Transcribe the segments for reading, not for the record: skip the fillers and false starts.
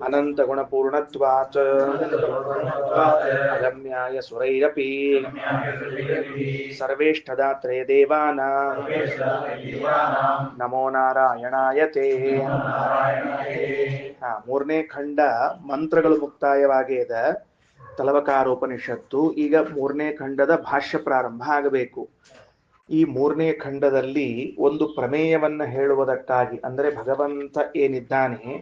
ಅನಂತ ಗುಣಪೂರ್ಣತ್ವಾಚ ಅಗಮ್ಯಾಯ ಸುರೈರಪಿ ಸರ್ವೇಷ್ಟದಾತ್ರೇ ದೇವಾನಾಂ ನಮೋ ನಾರಾಯಣಾಯತೆ. ಮೂರನೇ ಖಂಡ ಮಂತ್ರಗಳು ಮುಕ್ತಾಯವಾಗಿದೆ ತಲವಕಾರೋಪನಿಷತ್ತು. ಈಗ ಮೂರನೇ ಖಂಡದ ಭಾಷ್ಯ ಪ್ರಾರಂಭ ಆಗಬೇಕು. ಈ ಮೂರನೇ ಖಂಡದಲ್ಲಿ ಒಂದು ಪ್ರಮೇಯವನ್ನ ಹೇಳುವುದಕ್ಕಾಗಿ, ಅಂದರೆ ಭಗವಂತ ಏನಿದ್ದಾನೆ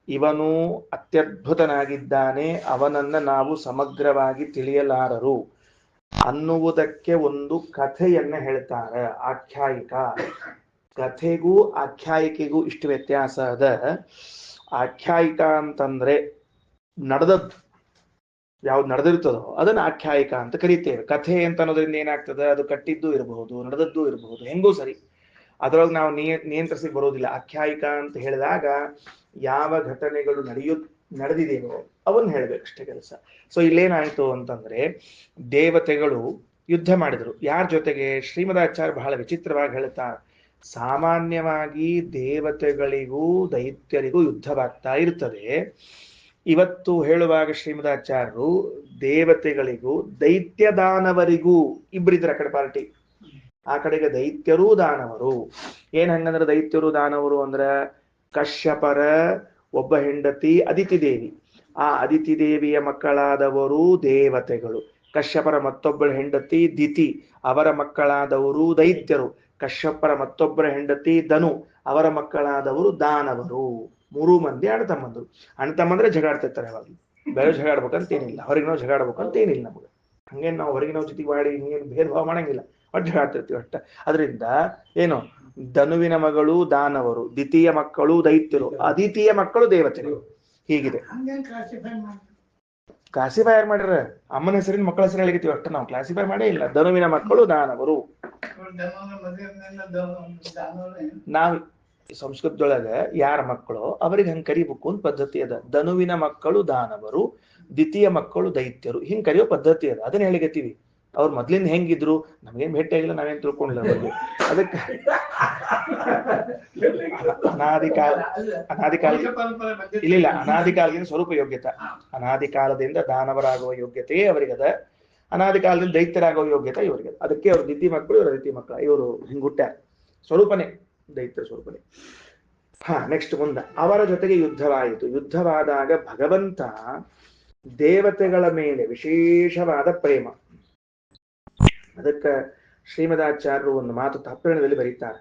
ಇವನು ಅತ್ಯದ್ಭುತನಾಗಿದ್ದಾನೆ, ಅವನನ್ನ ನಾವು ಸಮಗ್ರವಾಗಿ ತಿಳಿಯಲಾರರು ಅನ್ನುವುದಕ್ಕೆ ಒಂದು ಕಥೆಯನ್ನ ಹೇಳ್ತಾರೆ. ಆಖ್ಯಾಯಿಕ ಕಥೆಗೂ ಆಖ್ಯಾಯಿಕೆಗೂ ಇಷ್ಟು ವ್ಯತ್ಯಾಸ ಅದ. ಆಖ್ಯಾಯಿಕ ಅಂತಂದ್ರೆ ನಡೆದದ್ದು ಯಾವ್ದು ನಡೆದಿರ್ತದೋ ಅದನ್ನ ಆಖ್ಯಾಯಿಕ ಅಂತ ಕರಿತೇವೆ. ಕಥೆ ಅಂತ ಅನ್ನೋದ್ರಿಂದ ಏನಾಗ್ತದೆ, ಅದು ಕಟ್ಟಿದ್ದು ಇರಬಹುದು, ನಡೆದದ್ದು ಇರಬಹುದು, ಹೆಂಗೂ ಸರಿ, ಅದರೊಳಗೆ ನಾವು ನಿಯಂತ್ರಿಸಿ ಬರೋದಿಲ್ಲ. ಆಖ್ಯಾಯಿಕ ಅಂತ ಹೇಳಿದಾಗ ಯಾವ ಘಟನೆಗಳು ನಡೆದಿದೆಯೋ ಅವನ್ನ ಹೇಳ್ಬೇಕಷ್ಟೇ ಕೆಲಸ. ಸೊ ಇಲ್ಲೇನಾಯ್ತು ಅಂತಂದ್ರೆ, ದೇವತೆಗಳು ಯುದ್ಧ ಮಾಡಿದ್ರು. ಯಾರ ಜೊತೆಗೆ? ಶ್ರೀಮದಾಚಾರ್ಯ ಬಹಳ ವಿಚಿತ್ರವಾಗಿ ಹೇಳ್ತಾರೆ, ಸಾಮಾನ್ಯವಾಗಿ ದೇವತೆಗಳಿಗೂ ದೈತ್ಯರಿಗೂ ಯುದ್ಧವಾಗ್ತಾ ಇರ್ತದೆ. ಇವತ್ತು ಹೇಳುವಾಗ ಶ್ರೀಮದಾಚಾರ್ಯರು ದೇವತೆಗಳಿಗೂ ದೈತ್ಯ ದಾನವರಿಗೂ ಇಬ್ಬರಿದ್ರ ಕಡೆ ಪಾರ್ಟಿ, ಆ ಕಡೆಗೆ ದೈತ್ಯರು ದಾನವರು. ಏನ್ ಹಂಗಂದ್ರೆ ದೈತ್ಯರು ದಾನವರು ಅಂದ್ರ ಕಶ್ಯಪರ ಒಬ್ಬ ಹೆಂಡತಿ ಅದಿತಿ ದೇವಿ, ಆ ಅದಿತಿ ದೇವಿಯ ಮಕ್ಕಳಾದವರು ದೇವತೆಗಳು. ಕಶ್ಯಪರ ಮತ್ತೊಬ್ಬಳ ಹೆಂಡತಿ ದಿತಿ, ಅವರ ಮಕ್ಕಳಾದವರು ದೈತ್ಯರು. ಕಶ್ಯಪರ ಮತ್ತೊಬ್ಬರ ಹೆಂಡತಿ ಧನು, ಅವರ ಮಕ್ಕಳಾದವರು ದಾನವರು. ಮೂರೂ ಮಂದಿ ಅಣ್ಣತಮ್ಮಂದ್ರು. ಅಣ್ಣತಮ್ಮಂದ್ರೆ ಜಗಾಡ್ತಿರ್ತಾರೆ. ಯಾವಾಗ ಬೇರೆ ಜಗಾಡ್ಬೇಕಂತೇನಿಲ್ಲ, ಹೊರಗೆ ನಾವು ಜಗಾಡ್ಬೇಕಂತೇನಿಲ್ಲ. ನಮಗೆ ಹಂಗೇನು ನಾವು ಹೊರಗೆ ನಾವು ಜೊತೆಗೆ ಮಾಡಿ ನೀನು ಭೇದ ಭಾವ ಮಾಡಂಗಿಲ್ಲ, ಒಟ್ಟು ಜಗಾಡ್ತಿರ್ತೀವಿ ಅಷ್ಟ. ಅದರಿಂದ ಏನು, ಧನುವಿನ ಮಗಳು ದಾನವರು, ದ್ವಿತೀಯ ಮಕ್ಕಳು ದೈತ್ಯರು, ಅದಿತಿಯ ಮಕ್ಕಳು ದೇವತೆಗಳು. ಹೀಗಿದೆ. ಕ್ಲಾಸಿಫೈ ಯಾರು ಮಾಡ್ಯಾರ? ಅಮ್ಮನ ಹೆಸರಿನ ಮಕ್ಕಳ ಹೆಸರು ಹೇಳಿರ್ತೀವಿ ಅಷ್ಟ, ನಾವು ಕ್ಲಾಸಿಫೈ ಮಾಡೇ ಇಲ್ಲ. ಧನುವಿನ ಮಕ್ಕಳು ದಾನವರು. ನಾವು ಸಂಸ್ಕೃತದೊಳಗೆ ಯಾರ ಮಕ್ಕಳು ಅವರಿಗೆ ಹಂಗೆ ಕರಿಬೇಕು ಅಂತ ಪದ್ಧತಿ ಅದ. ಧನುವಿನ ಮಕ್ಕಳು ದಾನವರು, ದ್ವಿತೀಯ ಮಕ್ಕಳು ದೈತ್ಯರು, ಹಿಂಗ್ ಕರೆಯೋ ಪದ್ಧತಿ ಅದ. ಅದನ್ನ ಹೇಳಿಗತ್ತೀವಿ. ಅವ್ರು ಮೊದ್ಲಿಂದ ಹೆಂಗಿದ್ರು ನಮಗೇನ್ ಭೇಟಿ ಆಗಿಲ್ಲ, ನಾವೇನ್ ತಿಳ್ಕೊಂಡಿಲ್ಲ ಅವ್ರಿಗೆ. ಅದಕ್ಕೆ ಇಲ್ಲ ಅನಾದಿ ಕಾಲದಿಂದ ಸ್ವರೂಪ ಯೋಗ್ಯತೆ, ಅನಾದಿ ಕಾಲದಿಂದ ದಾನವರಾಗುವ ಯೋಗ್ಯತೆಯೇ ಅವರಿಗದ, ಅನಾದಿ ಕಾಲದಿಂದ ದೈತ್ಯರಾಗುವ ಯೋಗ್ಯತೆ ಇವರಿಗೆ. ಅದಕ್ಕೆ ಅವ್ರು ದ್ವಿತೀಯ ಮಕ್ಕಳು, ಇವರು ದ್ವಿತೀಯ ಮಕ್ಕಳು, ಇವರು ಹಿಂಗ್ ಹುಟ್ಟ್ಯಾರ. ಸ್ವರೂಪನೇ ದೈತ್ಯ ಸ್ವರೂಪನೇ. ನೆಕ್ಸ್ಟ್ ಮುಂದೆ ಅವರ ಜೊತೆಗೆ ಯುದ್ಧವಾಯಿತು. ಯುದ್ಧವಾದಾಗ ಭಗವಂತ ದೇವತೆಗಳ ಮೇಲೆ ವಿಶೇಷವಾದ ಪ್ರೇಮ. ಅದಕ್ಕೆ ಶ್ರೀಮದಾಚಾರ್ಯರು ಒಂದು ಮಾತು ತಾತ್ಪರ್ಯದಲ್ಲಿ ಬರೀತಾರೆ.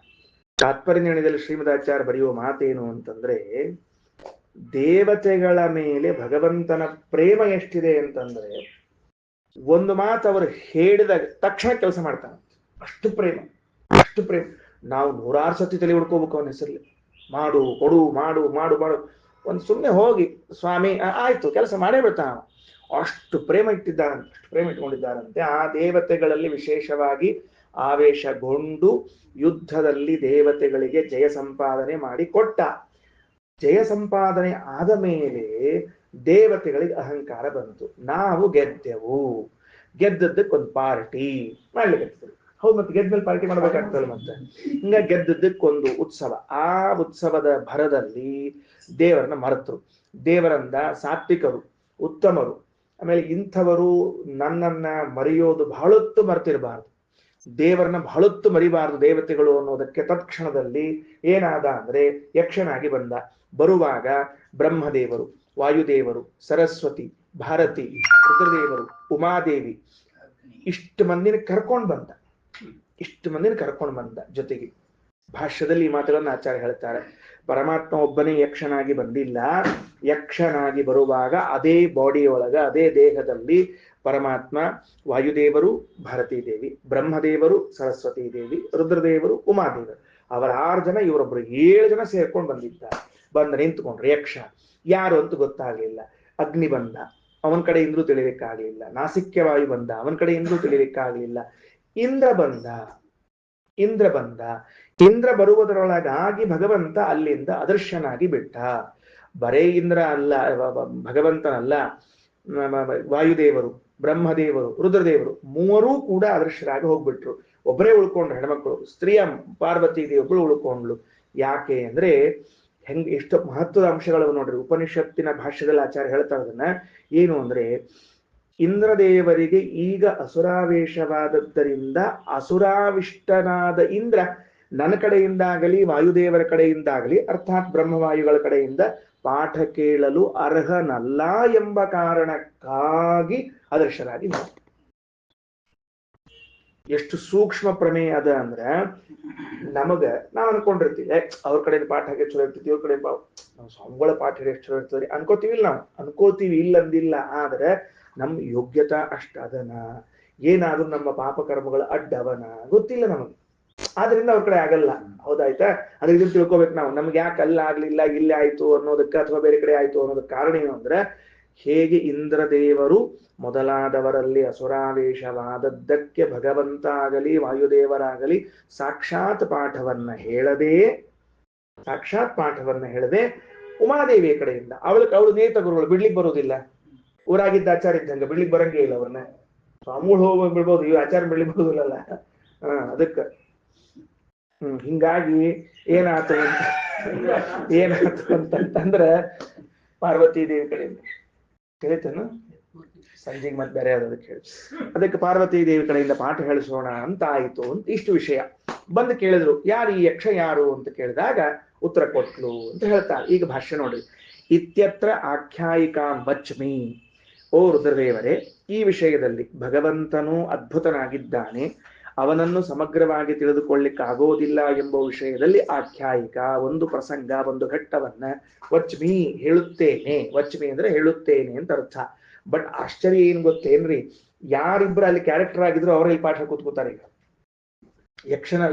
ತಾತ್ಪರ್ಯ ನಿರ್ಣಯದಲ್ಲಿ ಶ್ರೀಮದಾಚಾರ್ಯ ಬರೆಯುವ ಮಾತೇನು ಅಂತಂದ್ರೆ, ದೇವತೆಗಳ ಮೇಲೆ ಭಗವಂತನ ಪ್ರೇಮ ಎಷ್ಟಿದೆ ಅಂತಂದ್ರೆ, ಒಂದು ಮಾತು ಅವರು ಹೇಳಿದ ತಕ್ಷಣ ಕೆಲಸ ಮಾಡ್ತಾನೆ. ಅಷ್ಟು ಪ್ರೇಮ, ಅಷ್ಟು ಪ್ರೇಮ. ನಾವು 100 ಸತಿ ತಲೆ ಹುಡ್ಕೋಬೇಕು ಅವನ ಹೆಸರಲ್ಲಿ. ಮಾಡು ಕೊಡು ಮಾಡು ಮಾಡು ಮಾಡು. ಒಂದು ಸುಮ್ಮನೆ ಹೋಗಿ ಸ್ವಾಮಿ ಆಯ್ತು ಕೆಲಸ ಮಾಡೇ ಬಿಡ್ತಾನ. ಅಷ್ಟು ಪ್ರೇಮ ಇಟ್ಟಿದ್ದಾರಂತೆ, ಅಷ್ಟು ಪ್ರೇಮ ಇಟ್ಕೊಂಡಿದ್ದಾರಂತೆ. ಆ ದೇವತೆಗಳಲ್ಲಿ ವಿಶೇಷವಾಗಿ ಆವೇಶಗೊಂಡು ಯುದ್ಧದಲ್ಲಿ ದೇವತೆಗಳಿಗೆ ಜಯ ಸಂಪಾದನೆ ಮಾಡಿ ಕೊಟ್ಟ. ಜಯ ಸಂಪಾದನೆ ಆದ ಮೇಲೆ ದೇವತೆಗಳಿಗೆ ಅಹಂಕಾರ ಬಂತು. ನಾವು ಗೆದ್ದೆವು, ಗೆದ್ದದ್ದಕ್ಕೊಂದು ಪಾರ್ಟಿ ಮಾಡ್ಲಿಕ್ಕೆ. ಹೌದು, ಮತ್ತೆ ಗೆದ್ಮೇಲೆ ಪಾರ್ಟಿ ಮಾಡ್ಬೇಕಾಗ್ತದೆ. ಮತ್ತೆ ಹಿಂಗ ಗೆದ್ದದ್ದಕ್ಕೊಂದು ಉತ್ಸವ. ಆ ಉತ್ಸವದ ಭರದಲ್ಲಿ ದೇವರನ್ನ ಮರೆತರು. ದೇವರನ್ನ ಸಾತ್ವಿಕರು, ಉತ್ತಮರು, ಆಮೇಲೆ ಇಂಥವರು ನನ್ನನ್ನ ಮರೆಯೋದು ಬಹಳೊತ್ತು ಮರೆತಿರಬಾರ್ದು, ದೇವರನ್ನ ಬಹಳೊತ್ತು ಮರಿಬಾರದು ದೇವತೆಗಳು ಅನ್ನೋದಕ್ಕೆ ತತ್ಕ್ಷಣದಲ್ಲಿ ಏನಾದ ಅಂದ್ರೆ ಯಕ್ಷನಾಗಿ ಬಂದ. ಬರುವಾಗ ಬ್ರಹ್ಮದೇವರು, ವಾಯುದೇವರು, ಸರಸ್ವತಿ, ಭಾರತಿ, ರುದ್ರದೇವರು, ಉಮಾದೇವಿ ಇಷ್ಟು ಮಂದಿನ ಕರ್ಕೊಂಡು ಬಂದ. ಜೊತೆಗೆ ಭಾಷ್ಯದಲ್ಲಿ ಈ ಮಾತುಗಳನ್ನ ಆಚಾರ್ಯ ಹೇಳ್ತಾರೆ. ಪರಮಾತ್ಮ ಒಬ್ಬನೇ ಯಕ್ಷನಾಗಿ ಬಂದಿಲ್ಲ. ಯಕ್ಷನಾಗಿ ಬರುವಾಗ ಅದೇ ಬಾಡಿಯೊಳಗ, ಅದೇ ದೇಹದಲ್ಲಿ ಪರಮಾತ್ಮ ವಾಯುದೇವರು, ಭಾರತೀ ದೇವಿ, ಬ್ರಹ್ಮದೇವರು, ಸರಸ್ವತಿ ದೇವಿ, ರುದ್ರದೇವರು, ಉಮಾದೇವರು, ಅವರ 6 ಜನ, ಇವರೊಬ್ಬರು 7 ಜನ ಸೇರ್ಕೊಂಡು ಬಂದಿದ್ದಾರೆ. ಬಂದ ನಿಂತ್ಕೊಂಡ್ರು. ಯಕ್ಷ ಯಾರು ಅಂತ ಗೊತ್ತಾಗ್ಲಿಲ್ಲ. ಅಗ್ನಿ ಬಂದ, ಅವನ ಕಡೆ ಇಂದ್ರೂ ತಿಳಿಲಿಕ್ಕಾಗ್ಲಿಲ್ಲ. ನಾಸಿಕ್ಯ ವಾಯು ಬಂದ, ಅವನ ಕಡೆ ಇಂದ್ರೂ ತಿಳಿಲಿಕ್ಕಾಗ್ಲಿಲ್ಲ. ಇಂದ್ರ ಬಂದ. ಇಂದ್ರ ಬರುವುದರೊಳಗಾಗಿ ಭಗವಂತ ಅಲ್ಲಿಂದ ಅದೃಶ್ಯನಾಗಿ ಬಿಟ್ಟ. ಬರೇ ಇಂದ್ರ ಅಲ್ಲ, ಭಗವಂತನಲ್ಲ, ವಾಯುದೇವರು, ಬ್ರಹ್ಮದೇವರು, ರುದ್ರದೇವರು ಮೂವರೂ ಕೂಡ ಅದೃಶ್ಯರಾಗಿ ಹೋಗ್ಬಿಟ್ರು. ಒಬ್ಬರೇ ಉಳ್ಕೊಂಡ್ರು ಹೆಣ್ಮಕ್ಳು. ಸ್ತ್ರೀಯ ಪಾರ್ವತಿ ದೇವಿ ಒಬ್ಬಳು ಉಳ್ಕೊಂಡ್ಲು. ಯಾಕೆ ಅಂದ್ರೆ ಎಷ್ಟು ಮಹತ್ವದ ಅಂಶಗಳು ನೋಡ್ರಿ. ಉಪನಿಷತ್ತಿನ ಭಾಷ್ಯದಲ್ಲಿ ಆಚಾರ್ಯ ಹೇಳ್ತಾರೆ ಅದನ್ನ. ಏನು ಅಂದ್ರೆ, ಇಂದ್ರದೇವರಿಗೆ ಈಗ ಅಸುರಾವೇಶವಾದದ್ದರಿಂದ ಅಸುರಾವಿಷ್ಟನಾದ ಇಂದ್ರ ನನ್ನ ಕಡೆಯಿಂದಾಗಲಿ ವಾಯುದೇವರ ಕಡೆಯಿಂದಾಗಲಿ ಅರ್ಥಾತ್ ಬ್ರಹ್ಮವಾಯುಗಳ ಕಡೆಯಿಂದ ಪಾಠ ಕೇಳಲು ಅರ್ಹನಲ್ಲ ಎಂಬ ಕಾರಣಕ್ಕಾಗಿ ಅದೃಶ್ಯರಾಗಿ ನೋಡಿ. ಎಷ್ಟು ಸೂಕ್ಷ್ಮ ಪ್ರಮೇಯ ಅದ ಅಂದ್ರ, ನಮಗ ನಾವ್ ಅನ್ಕೊಂಡಿರ್ತೀವಿ ಅವ್ರ ಕಡೆಯಿಂದ ಪಾಠ ಹಾಗೆ ಚಲೋ ಇರ್ತೀವಿ, ಇವ್ರ ಕಡೆ ನಾವು ಸ್ವಾಮಿಗಳ ಪಾಠ ಎಷ್ಟು ಚಲೋ ಇರ್ತದೆ ಅನ್ಕೋತೀವಿ. ಇಲ್ಲ, ನಾವು ಅನ್ಕೋತೀವಿ, ಇಲ್ಲ ಅಂದಿಲ್ಲ. ಆದ್ರೆ ನಮ್ ಯೋಗ್ಯತಾ ಅಷ್ಟ ಅದನ, ಏನಾದ್ರೂ ನಮ್ಮ ಪಾಪ ಕರ್ಮಗಳ ಅಡ್ಡವನ ಗೊತ್ತಿಲ್ಲ ನಮಗೆ. ಆದ್ರಿಂದ ಅವ್ರ ಕಡೆ ಆಗಲ್ಲ. ಹೌದಾಯ್ತಾ? ಅದ್ರ ಇದನ್ನ ತಿಳ್ಕೊಬೇಕು ನಾವು. ನಮ್ಗೆ ಯಾಕೆ ಅಲ್ಲ ಆಗ್ಲಿಲ್ಲ, ಇಲ್ಲೇ ಆಯ್ತು ಅನ್ನೋದಕ್ಕೆ ಅಥವಾ ಬೇರೆ ಕಡೆ ಆಯ್ತು ಅನ್ನೋದಕ್ಕೆ ಕಾರಣ ಏನು ಅಂದ್ರೆ, ಹೇಗೆ ಇಂದ್ರದೇವರು ಮೊದಲಾದವರಲ್ಲಿ ಅಸುರಾವೇಶವಾದದ್ದಕ್ಕೆ ಭಗವಂತ ಆಗಲಿ ವಾಯುದೇವರಾಗಲಿ ಸಾಕ್ಷಾತ್ ಪಾಠವನ್ನ ಹೇಳದೆ ಉಮಾದೇವಿಯ ಕಡೆಯಿಂದ ಅವಳು ನೇತ ಗುರುಗಳು ಬಿಡ್ಲಿಕ್ಕೆ ಬರೋದಿಲ್ಲ. ಊರಾಗಿದ್ದ ಆಚಾರ ಇದ್ದಂಗ ಬಿಡ್ಲಿಕ್ಕೆ ಬರಂಗೇ ಇಲ್ಲ ಅವ್ರನ್ನ. ಸ್ವಾಮಿಗಳು ಹೋಗಿ ಬಿಡ್ಬೋದು, ಇವ್ ಆಚಾರ ಬಿಡ್ಲಿಕ್ಕೆ ಬರೋದಿಲ್ಲಲ್ಲ. ಅದಕ್ಕ ಹಿಂಗಾಗಿ ಏನಾಯ್ತು ಅಂತಂದ್ರ ಪಾರ್ವತಿ ದೇವಿ ಕಡೆಯಿಂದ ಕೇಳಿತೇನು ಸಂಜೆಗೆ ಮತ್ತೆ ಬೇರೆ ಅದಕ್ಕೆ ಹೇಳಿ, ಅದಕ್ಕೆ ಪಾರ್ವತಿ ದೇವಿ ಕಡೆಯಿಂದ ಪಾಠ ಹೇಳಿಸೋಣ ಅಂತ ಆಯಿತು ಅಂತ ಇಷ್ಟು ವಿಷಯ ಬಂದು ಕೇಳಿದ್ರು. ಯಾರು ಈ ಯಕ್ಷ ಯಾರು ಅಂತ ಕೇಳಿದಾಗ ಉತ್ತರ ಕೊಟ್ಲು ಅಂತ ಹೇಳ್ತಾರೆ. ಈಗ ಭಾಷ್ಯ ನೋಡ್ರಿ. ಇತ್ಯತ್ರ ಆಖ್ಯಾಯಿಕಾ ವಚ್ಮಿ. ಓ ರುದ್ರದೇವರೇ, ಈ ವಿಷಯದಲ್ಲಿ ಭಗವಂತನು ಅದ್ಭುತನಾಗಿದ್ದಾನೆ, ಅವನನ್ನು ಸಮಗ್ರವಾಗಿ ತಿಳಿದುಕೊಳ್ಳಿಕ್ಕಾಗೋದಿಲ್ಲ ಎಂಬ ವಿಷಯದಲ್ಲಿ ಆಖ್ಯಾಯಿಕ ಒಂದು ಪ್ರಸಂಗ, ಒಂದು ಘಟ್ಟವನ್ನ ವಚ್ಮಿ ಹೇಳುತ್ತೇನೆ. ವಚ್ಮಿ ಅಂದ್ರೆ ಹೇಳುತ್ತೇನೆ ಅಂತ ಅರ್ಥ. ಬಟ್ ಆಶ್ಚರ್ಯ ಏನ್ ಗೊತ್ತೇನ್ರಿ, ಯಾರಿಬ್ರು ಅಲ್ಲಿ ಕ್ಯಾರೆಕ್ಟರ್ ಆಗಿದ್ರು ಅವರಲ್ಲಿ ಪಾಠ ಕೂತ್ಕೋತಾರೆ. ಈಗ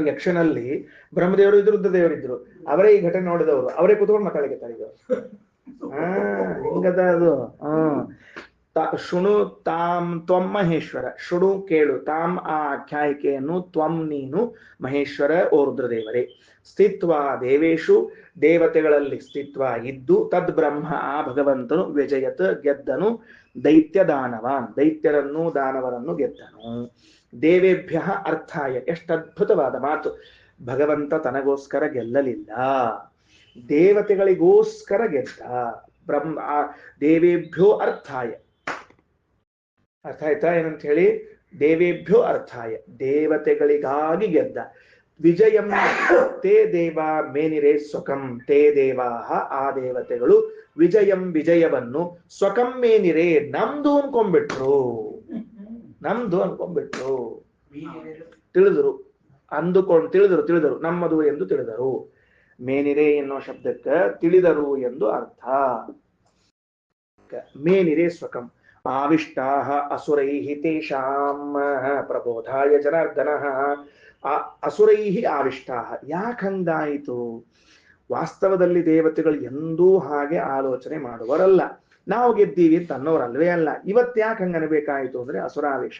ಯಕ್ಷನಲ್ಲಿ ಬ್ರಹ್ಮದೇವರು ಇದ್ರು, ರುದ್ರದೇವರಿದ್ರು, ಅವರೇ ಈ ಘಟನೆ ನೋಡಿದವರು, ಅವರೇ ಕೂತ್ಕೊಂಡು ಮಾತಾಡಿರ್ತಾರೆ. ಈಗ ಹಿಂಗದ ಅದು. ಶೃಣು ತಾಂ ತ್ವಂ ಮಹೇಶ್ವರ. ಶೃಣು ಕೇಳು, ತಾಂ ಆ ಆಖ್ಯಾಯಿಕೆಯನ್ನು, ತ್ವಂ ನೀನು, ಮಹೇಶ್ವರ ಓ ರುದ್ರದೇವರೇ. ಸ್ಥಿತ್ವ ದೇವೇಶು ದೇವತೆಗಳಲ್ಲಿ ಸ್ಥಿತ್ವ ಇದ್ದು, ತದ್ ಬ್ರಹ್ಮ ಆ ಭಗವಂತನು ವ್ಯಜಯತ್ ಗೆದ್ದನು, ದೈತ್ಯ ದಾನವಾನ್ ದೈತ್ಯರನ್ನು ದಾನವರನ್ನು ಗೆದ್ದನು. ದೇವೇಭ್ಯ ಅರ್ಥಾಯ. ಎಷ್ಟು ಅದ್ಭುತವಾದ ಮಾತು. ಭಗವಂತ ತನಗೋಸ್ಕರ ಗೆಲ್ಲಲಿಲ್ಲ, ದೇವತೆಗಳಿಗೋಸ್ಕರ ಗೆದ್ದ. ದೇವೇಭ್ಯೋ ಅರ್ಥಾಯ. ಅರ್ಥ ಆಯ್ತಾ ಏನಂತ ಹೇಳಿ? ದೇವೇಭ್ಯೋ ಅರ್ಥಾಯ, ದೇವತೆಗಳಿಗಾಗಿ ಗೆದ್ದ. ವಿಜಯಂ ತೇ ದೇವ ಮೇನಿರೇ ಸ್ವಕಂ. ತೇ ದೇವಾಹ ಆ ದೇವತೆಗಳು, ವಿಜಯಂ ವಿಜಯವನ್ನು, ಸ್ವಕಂ ಮೇನಿರೇ ನಮ್ದು ಅನ್ಕೊಂಡ್ಬಿಟ್ರು. ತಿಳಿದರು, ತಿಳಿದರು ನಮ್ಮದು ಎಂದು ತಿಳಿದರು. ಮೇನಿರೇ ಎನ್ನುವ ಶಬ್ದಕ್ಕೆ ತಿಳಿದರು ಎಂದು ಅರ್ಥ. ಮೇನಿರೇ ಸ್ವಕಂ. ಆವಿಷ್ಟಾಹ ಅಸುರೈಃ ತೇಷಾಂ ಪ್ರಬೋಧಾಯ ಜನಾರ್ದನಃ. ಅಸುರೈಃ ಆವಿಷ್ಟಾಹ. ಯಾಕಂಗಾಯಿತು? ವಾಸ್ತವದಲ್ಲಿ ದೇವತೆಗಳು ಎಂದೂ ಹಾಗೆ ಆಲೋಚನೆ ಮಾಡುವರಲ್ಲ. ನಾವು ಗೆದ್ದೀವಿ ಅಂತ ಅನ್ನೋರಲ್ವೇ ಅಲ್ಲ. ಇವತ್ತು ಯಾಕೆ ಹಂಗನ್ಬೇಕಾಯಿತು ಅಂದ್ರೆ ಅಸುರಾವೇಶ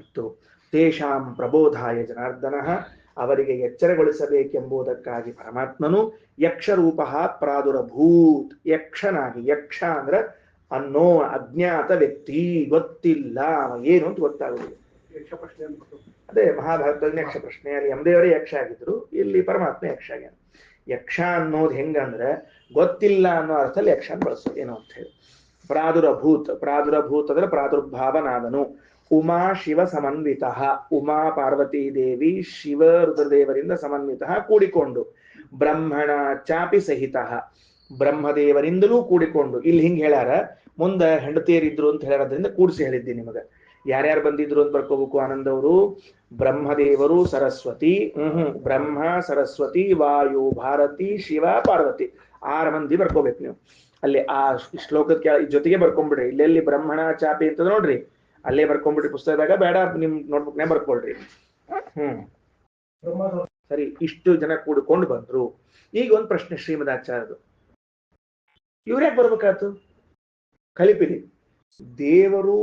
ಆಗಿತ್ತು. ತೇಷಾಂ ಪ್ರಬೋಧಾಯ ಜನಾರ್ದನಃ. ಅವರಿಗೆ ಎಚ್ಚರಗೊಳಿಸಬೇಕೆಂಬುದಕ್ಕಾಗಿ ಪರಮಾತ್ಮನು ಯಕ್ಷರೂಪ ಪ್ರಾದುರಭೂತ್. ಯಕ್ಷನಾಗಿ. ಯಕ್ಷ ಅಂದ್ರೆ ಅನ್ನೋ ಅಜ್ಞಾತ ವ್ಯಕ್ತಿ, ಗೊತ್ತಿಲ್ಲ ಏನು ಅಂತ ಗೊತ್ತಾಗುದಿಲ್ಲ. ಅದೇ ಮಹಾಭಾರತದಲ್ಲಿ ಯಕ್ಷ ಪ್ರಶ್ನೆ, ಅಲ್ಲಿ ಯಮದೇವರೇ ಯಕ್ಷ ಆಗಿದ್ರು, ಇಲ್ಲಿ ಪರಮಾತ್ಮ ಯಕ್ಷ ಆಗ್ಯಾನ. ಯಕ್ಷ ಅನ್ನೋದು ಹೆಂಗಂದ್ರೆ ಗೊತ್ತಿಲ್ಲ ಅನ್ನೋ ಅರ್ಥದಲ್ಲಿ ಯಕ್ಷ ಬಳಸೋದು ಏನು ಅಂತ ಹೇಳಿ. ಪ್ರಾದುರಭೂತ್. ಪ್ರಾದುರಭೂತ್ ಅಂದ್ರೆ ಪ್ರಾದುರ್ಭಾವನಾದನು. ಉಮಾ ಶಿವ ಸಮನ್ವಿತ. ಉಮಾ ಪಾರ್ವತೀ ದೇವಿ ಶಿವ ರುದ್ರದೇವರಿಂದ ಸಮನ್ವಿತ ಕೂಡಿಕೊಂಡು. ಬ್ರಹ್ಮಣ ಚಾಪಿ ಸಹಿತ. ಬ್ರಹ್ಮದೇವರಿಂದಲೂ ಕೂಡಿಕೊಂಡು. ಇಲ್ಲಿ ಹಿಂಗ್ ಹೇಳ್ಯಾರ, ಮುಂದೆ ಹೆಂಡತಿಯರಿದ್ರು ಅಂತ ಹೇಳೋದ್ರಿಂದ ಕೂಡಿಸಿ ಹೇಳಿದ್ದೀನಿ ನಿಮಗೆ. ಯಾರ್ಯಾರು ಬಂದಿದ್ರು ಅಂತ ಬರ್ಕೋಬೇಕು ಆನಂದವರು. ಬ್ರಹ್ಮದೇವರು, ಸರಸ್ವತಿ, ಬ್ರಹ್ಮ, ಸರಸ್ವತಿ, ವಾಯು, ಭಾರತಿ, ಶಿವ, ಪಾರ್ವತಿ, 6 ಮಂದಿ ಬರ್ಕೋಬೇಕು ನೀವು. ಅಲ್ಲಿ ಆ ಶ್ಲೋಕಕ್ಕೆ ಜೊತೆಗೆ ಬರ್ಕೊಂಡ್ಬಿಡ್ರಿ. ಇಲ್ಲೆಲ್ಲಿ ಬ್ರಹ್ಮಣ ಚಾಪಿ ಅಂತ ನೋಡ್ರಿ, ಅಲ್ಲೇ ಬರ್ಕೊಂಡ್ಬಿಡ್ರಿ ಪುಸ್ತಕದಾಗ, ಬೇಡ ನಿಮ್ ನೋಟ್ಬುಕ್ನೇ ಬರ್ಕೊಳ್ರಿ. ಸರಿ, ಇಷ್ಟು ಜನ ಕೂಡಿಕೊಂಡು ಬಂದ್ರು. ಈಗ ಒಂದು ಪ್ರಶ್ನೆ ಶ್ರೀಮದಾಚಾರ್ಯರು, ಇವ್ರ್ಯಾಕೆ ಬರ್ಬೇಕಾಯ್ತು? ಕಲಿಪಿರಿ. ದೇವರು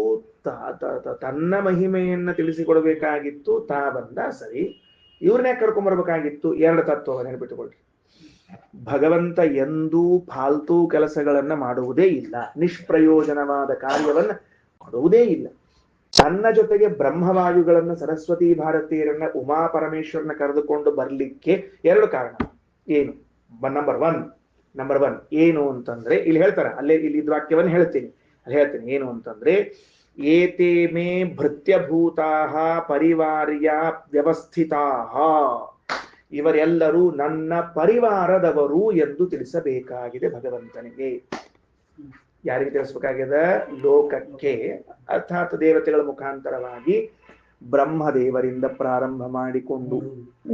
ತನ್ನ ಮಹಿಮೆಯನ್ನ ತಿಳಿಸಿಕೊಡ್ಬೇಕಾಗಿತ್ತು, ತಾ ಬಂದ, ಸರಿ. ಇವ್ರನ್ನೇ ಕರ್ಕೊಂಡ್ಬರ್ಬೇಕಾಗಿತ್ತು. 2 ತತ್ವ ನೆನಪಿಟ್ಟುಕೊಳ್ರಿ. ಭಗವಂತ ಎಂದೂ ಫಾಲ್ತು ಕೆಲಸಗಳನ್ನ ಮಾಡುವುದೇ ಇಲ್ಲ, ನಿಷ್ಪ್ರಯೋಜನವಾದ ಕಾರ್ಯವನ್ನ ಮಾಡುವುದೇ ಇಲ್ಲ. ನನ್ನ ಜೊತೆಗೆ ಬ್ರಹ್ಮವಾಯುಗಳನ್ನ ಸರಸ್ವತಿ ಭಾರತೀಯರನ್ನ ಉಮಾ ಪರಮೇಶ್ವರನ ಕರೆದುಕೊಂಡು ಬರ್ಲಿಕ್ಕೆ ಎರಡು ಕಾರಣ. ಏನು? ನಂಬರ್ ಒನ್ ಏನು ಅಂತಂದ್ರೆ ಇಲ್ಲಿ ಹೇಳ್ತಾರ, ಅಲ್ಲೇ ಇಲ್ಲಿ ವಾಕ್ಯವನ್ನು ಹೇಳ್ತೀನಿ, ಏನು ಅಂತಂದ್ರೆ ಏತೇ ಮೇ ಭೃತ್ಯಭೂತಾಹ ಪರಿವಾರ್ಯ ವ್ಯವಸ್ಥಿತಾಹ, ಇವರೆಲ್ಲರೂ ನನ್ನ ಪರಿವಾರದವರು ಎಂದು ತಿಳಿಸಬೇಕಾಗಿದೆ ಭಗವಂತನಿಗೆ. ಯಾರಿಗೆ ತಿಳಿಸಬೇಕಾಗಿದೆ? ಲೋಕಕ್ಕೆ, ಅರ್ಥಾತ್ ದೇವತೆಗಳ ಮುಖಾಂತರವಾಗಿ ಬ್ರಹ್ಮದೇವರಿಂದ ಪ್ರಾರಂಭ ಮಾಡಿಕೊಂಡು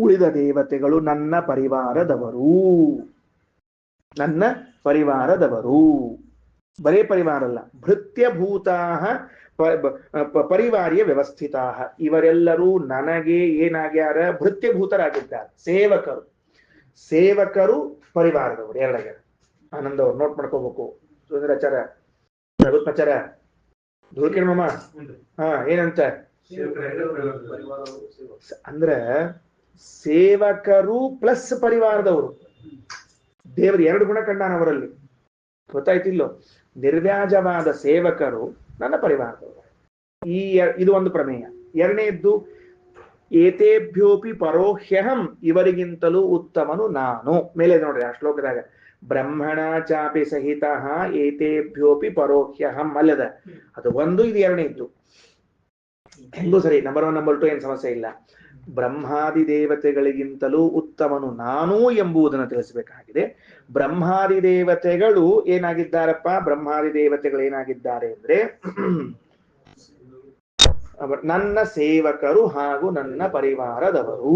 ಉಳಿದ ದೇವತೆಗಳು ನನ್ನ ಪರಿವಾರದವರು, ನನ್ನ ಪರಿವಾರದವರು. ಬರೇ ಪರಿವಾರ ಅಲ್ಲ, ಭೃತ್ಯಭೂತಾಹ ಪರಿವಾರ್ಯ ವ್ಯವಸ್ಥಿತಾಹ, ಇವರೆಲ್ಲರೂ ನನಗೆ ಏನಾಗ್ಯಾರ? ಭೃತ್ಯಭೂತರಾಗಿದ್ದಾರೆ, ಸೇವಕರು ಪರಿವಾರದವರು. ಎರಡಾಗ್ಯಾರ. ಆನಂದ ಅವ್ರು ನೋಟ್ ಮಾಡ್ಕೋಬೇಕು. ಸುಂದರಾಚಾರ, ರಘುತ್ಮಾಚಾರ, ಧೂಳ್ಕಿರ್ಮಮ್ಮ, ಏನಂತ ಅಂದ್ರ ಸೇವಕರು ಪ್ಲಸ್ ಪರಿವಾರದವರು. ದೇವರು ಎರಡು ಗುಣ ಕಂಡಾನ ಅವರಲ್ಲಿ, ಗೊತ್ತಾಯ್ತಿಲ್ಲೋ? ನಿರ್ವ್ಯಾಜವಾದ ಸೇವಕರು ನನ್ನ ಪರಿವಾರದವರು. ಇದು ಒಂದು ಪ್ರಮೇಯ. ಎರಡನೇದ್ದು ಏತೇಭ್ಯೋಪಿ ಪರೋಹ್ಯಹಂ, ಇವರಿಗಿಂತಲೂ ಉತ್ತಮನು ನಾನು. ಮೇಲೆ ನೋಡ್ರಿ ಆ ಶ್ಲೋಕದಾಗ, ಬ್ರಹ್ಮಣ ಚಾಪಿ ಸಹಿತ ಏತೇಭ್ಯೋಪಿ ಪರೋಹ್ಯಹಂ ಅಲ್ಲದ. ಅದು ಒಂದು, ಇದು ಎರಡನೇದ್ದು. ಹೆಂಗೂ ಸರಿ, ನಂಬರ್ 1 ನಂಬರ್ 2 ಏನ್ ಸಮಸ್ಯೆ ಇಲ್ಲ. ಬ್ರಹ್ಮಾದಿ ದೇವತೆಗಳಿಗಿಂತಲೂ ಉತ್ತಮನು ನಾನು ಎಂಬುದನ್ನು ತಿಳಿಸಬೇಕಾಗಿದೆ. ಬ್ರಹ್ಮಾದಿ ದೇವತೆಗಳು ಏನಾಗಿದ್ದಾರಪ್ಪ? ಬ್ರಹ್ಮಾದಿ ದೇವತೆಗಳು ಏನಾಗಿದ್ದಾರೆ ಅಂದ್ರೆ ನನ್ನ ಸೇವಕರು ಹಾಗೂ ನನ್ನ ಪರಿವಾರದವರು.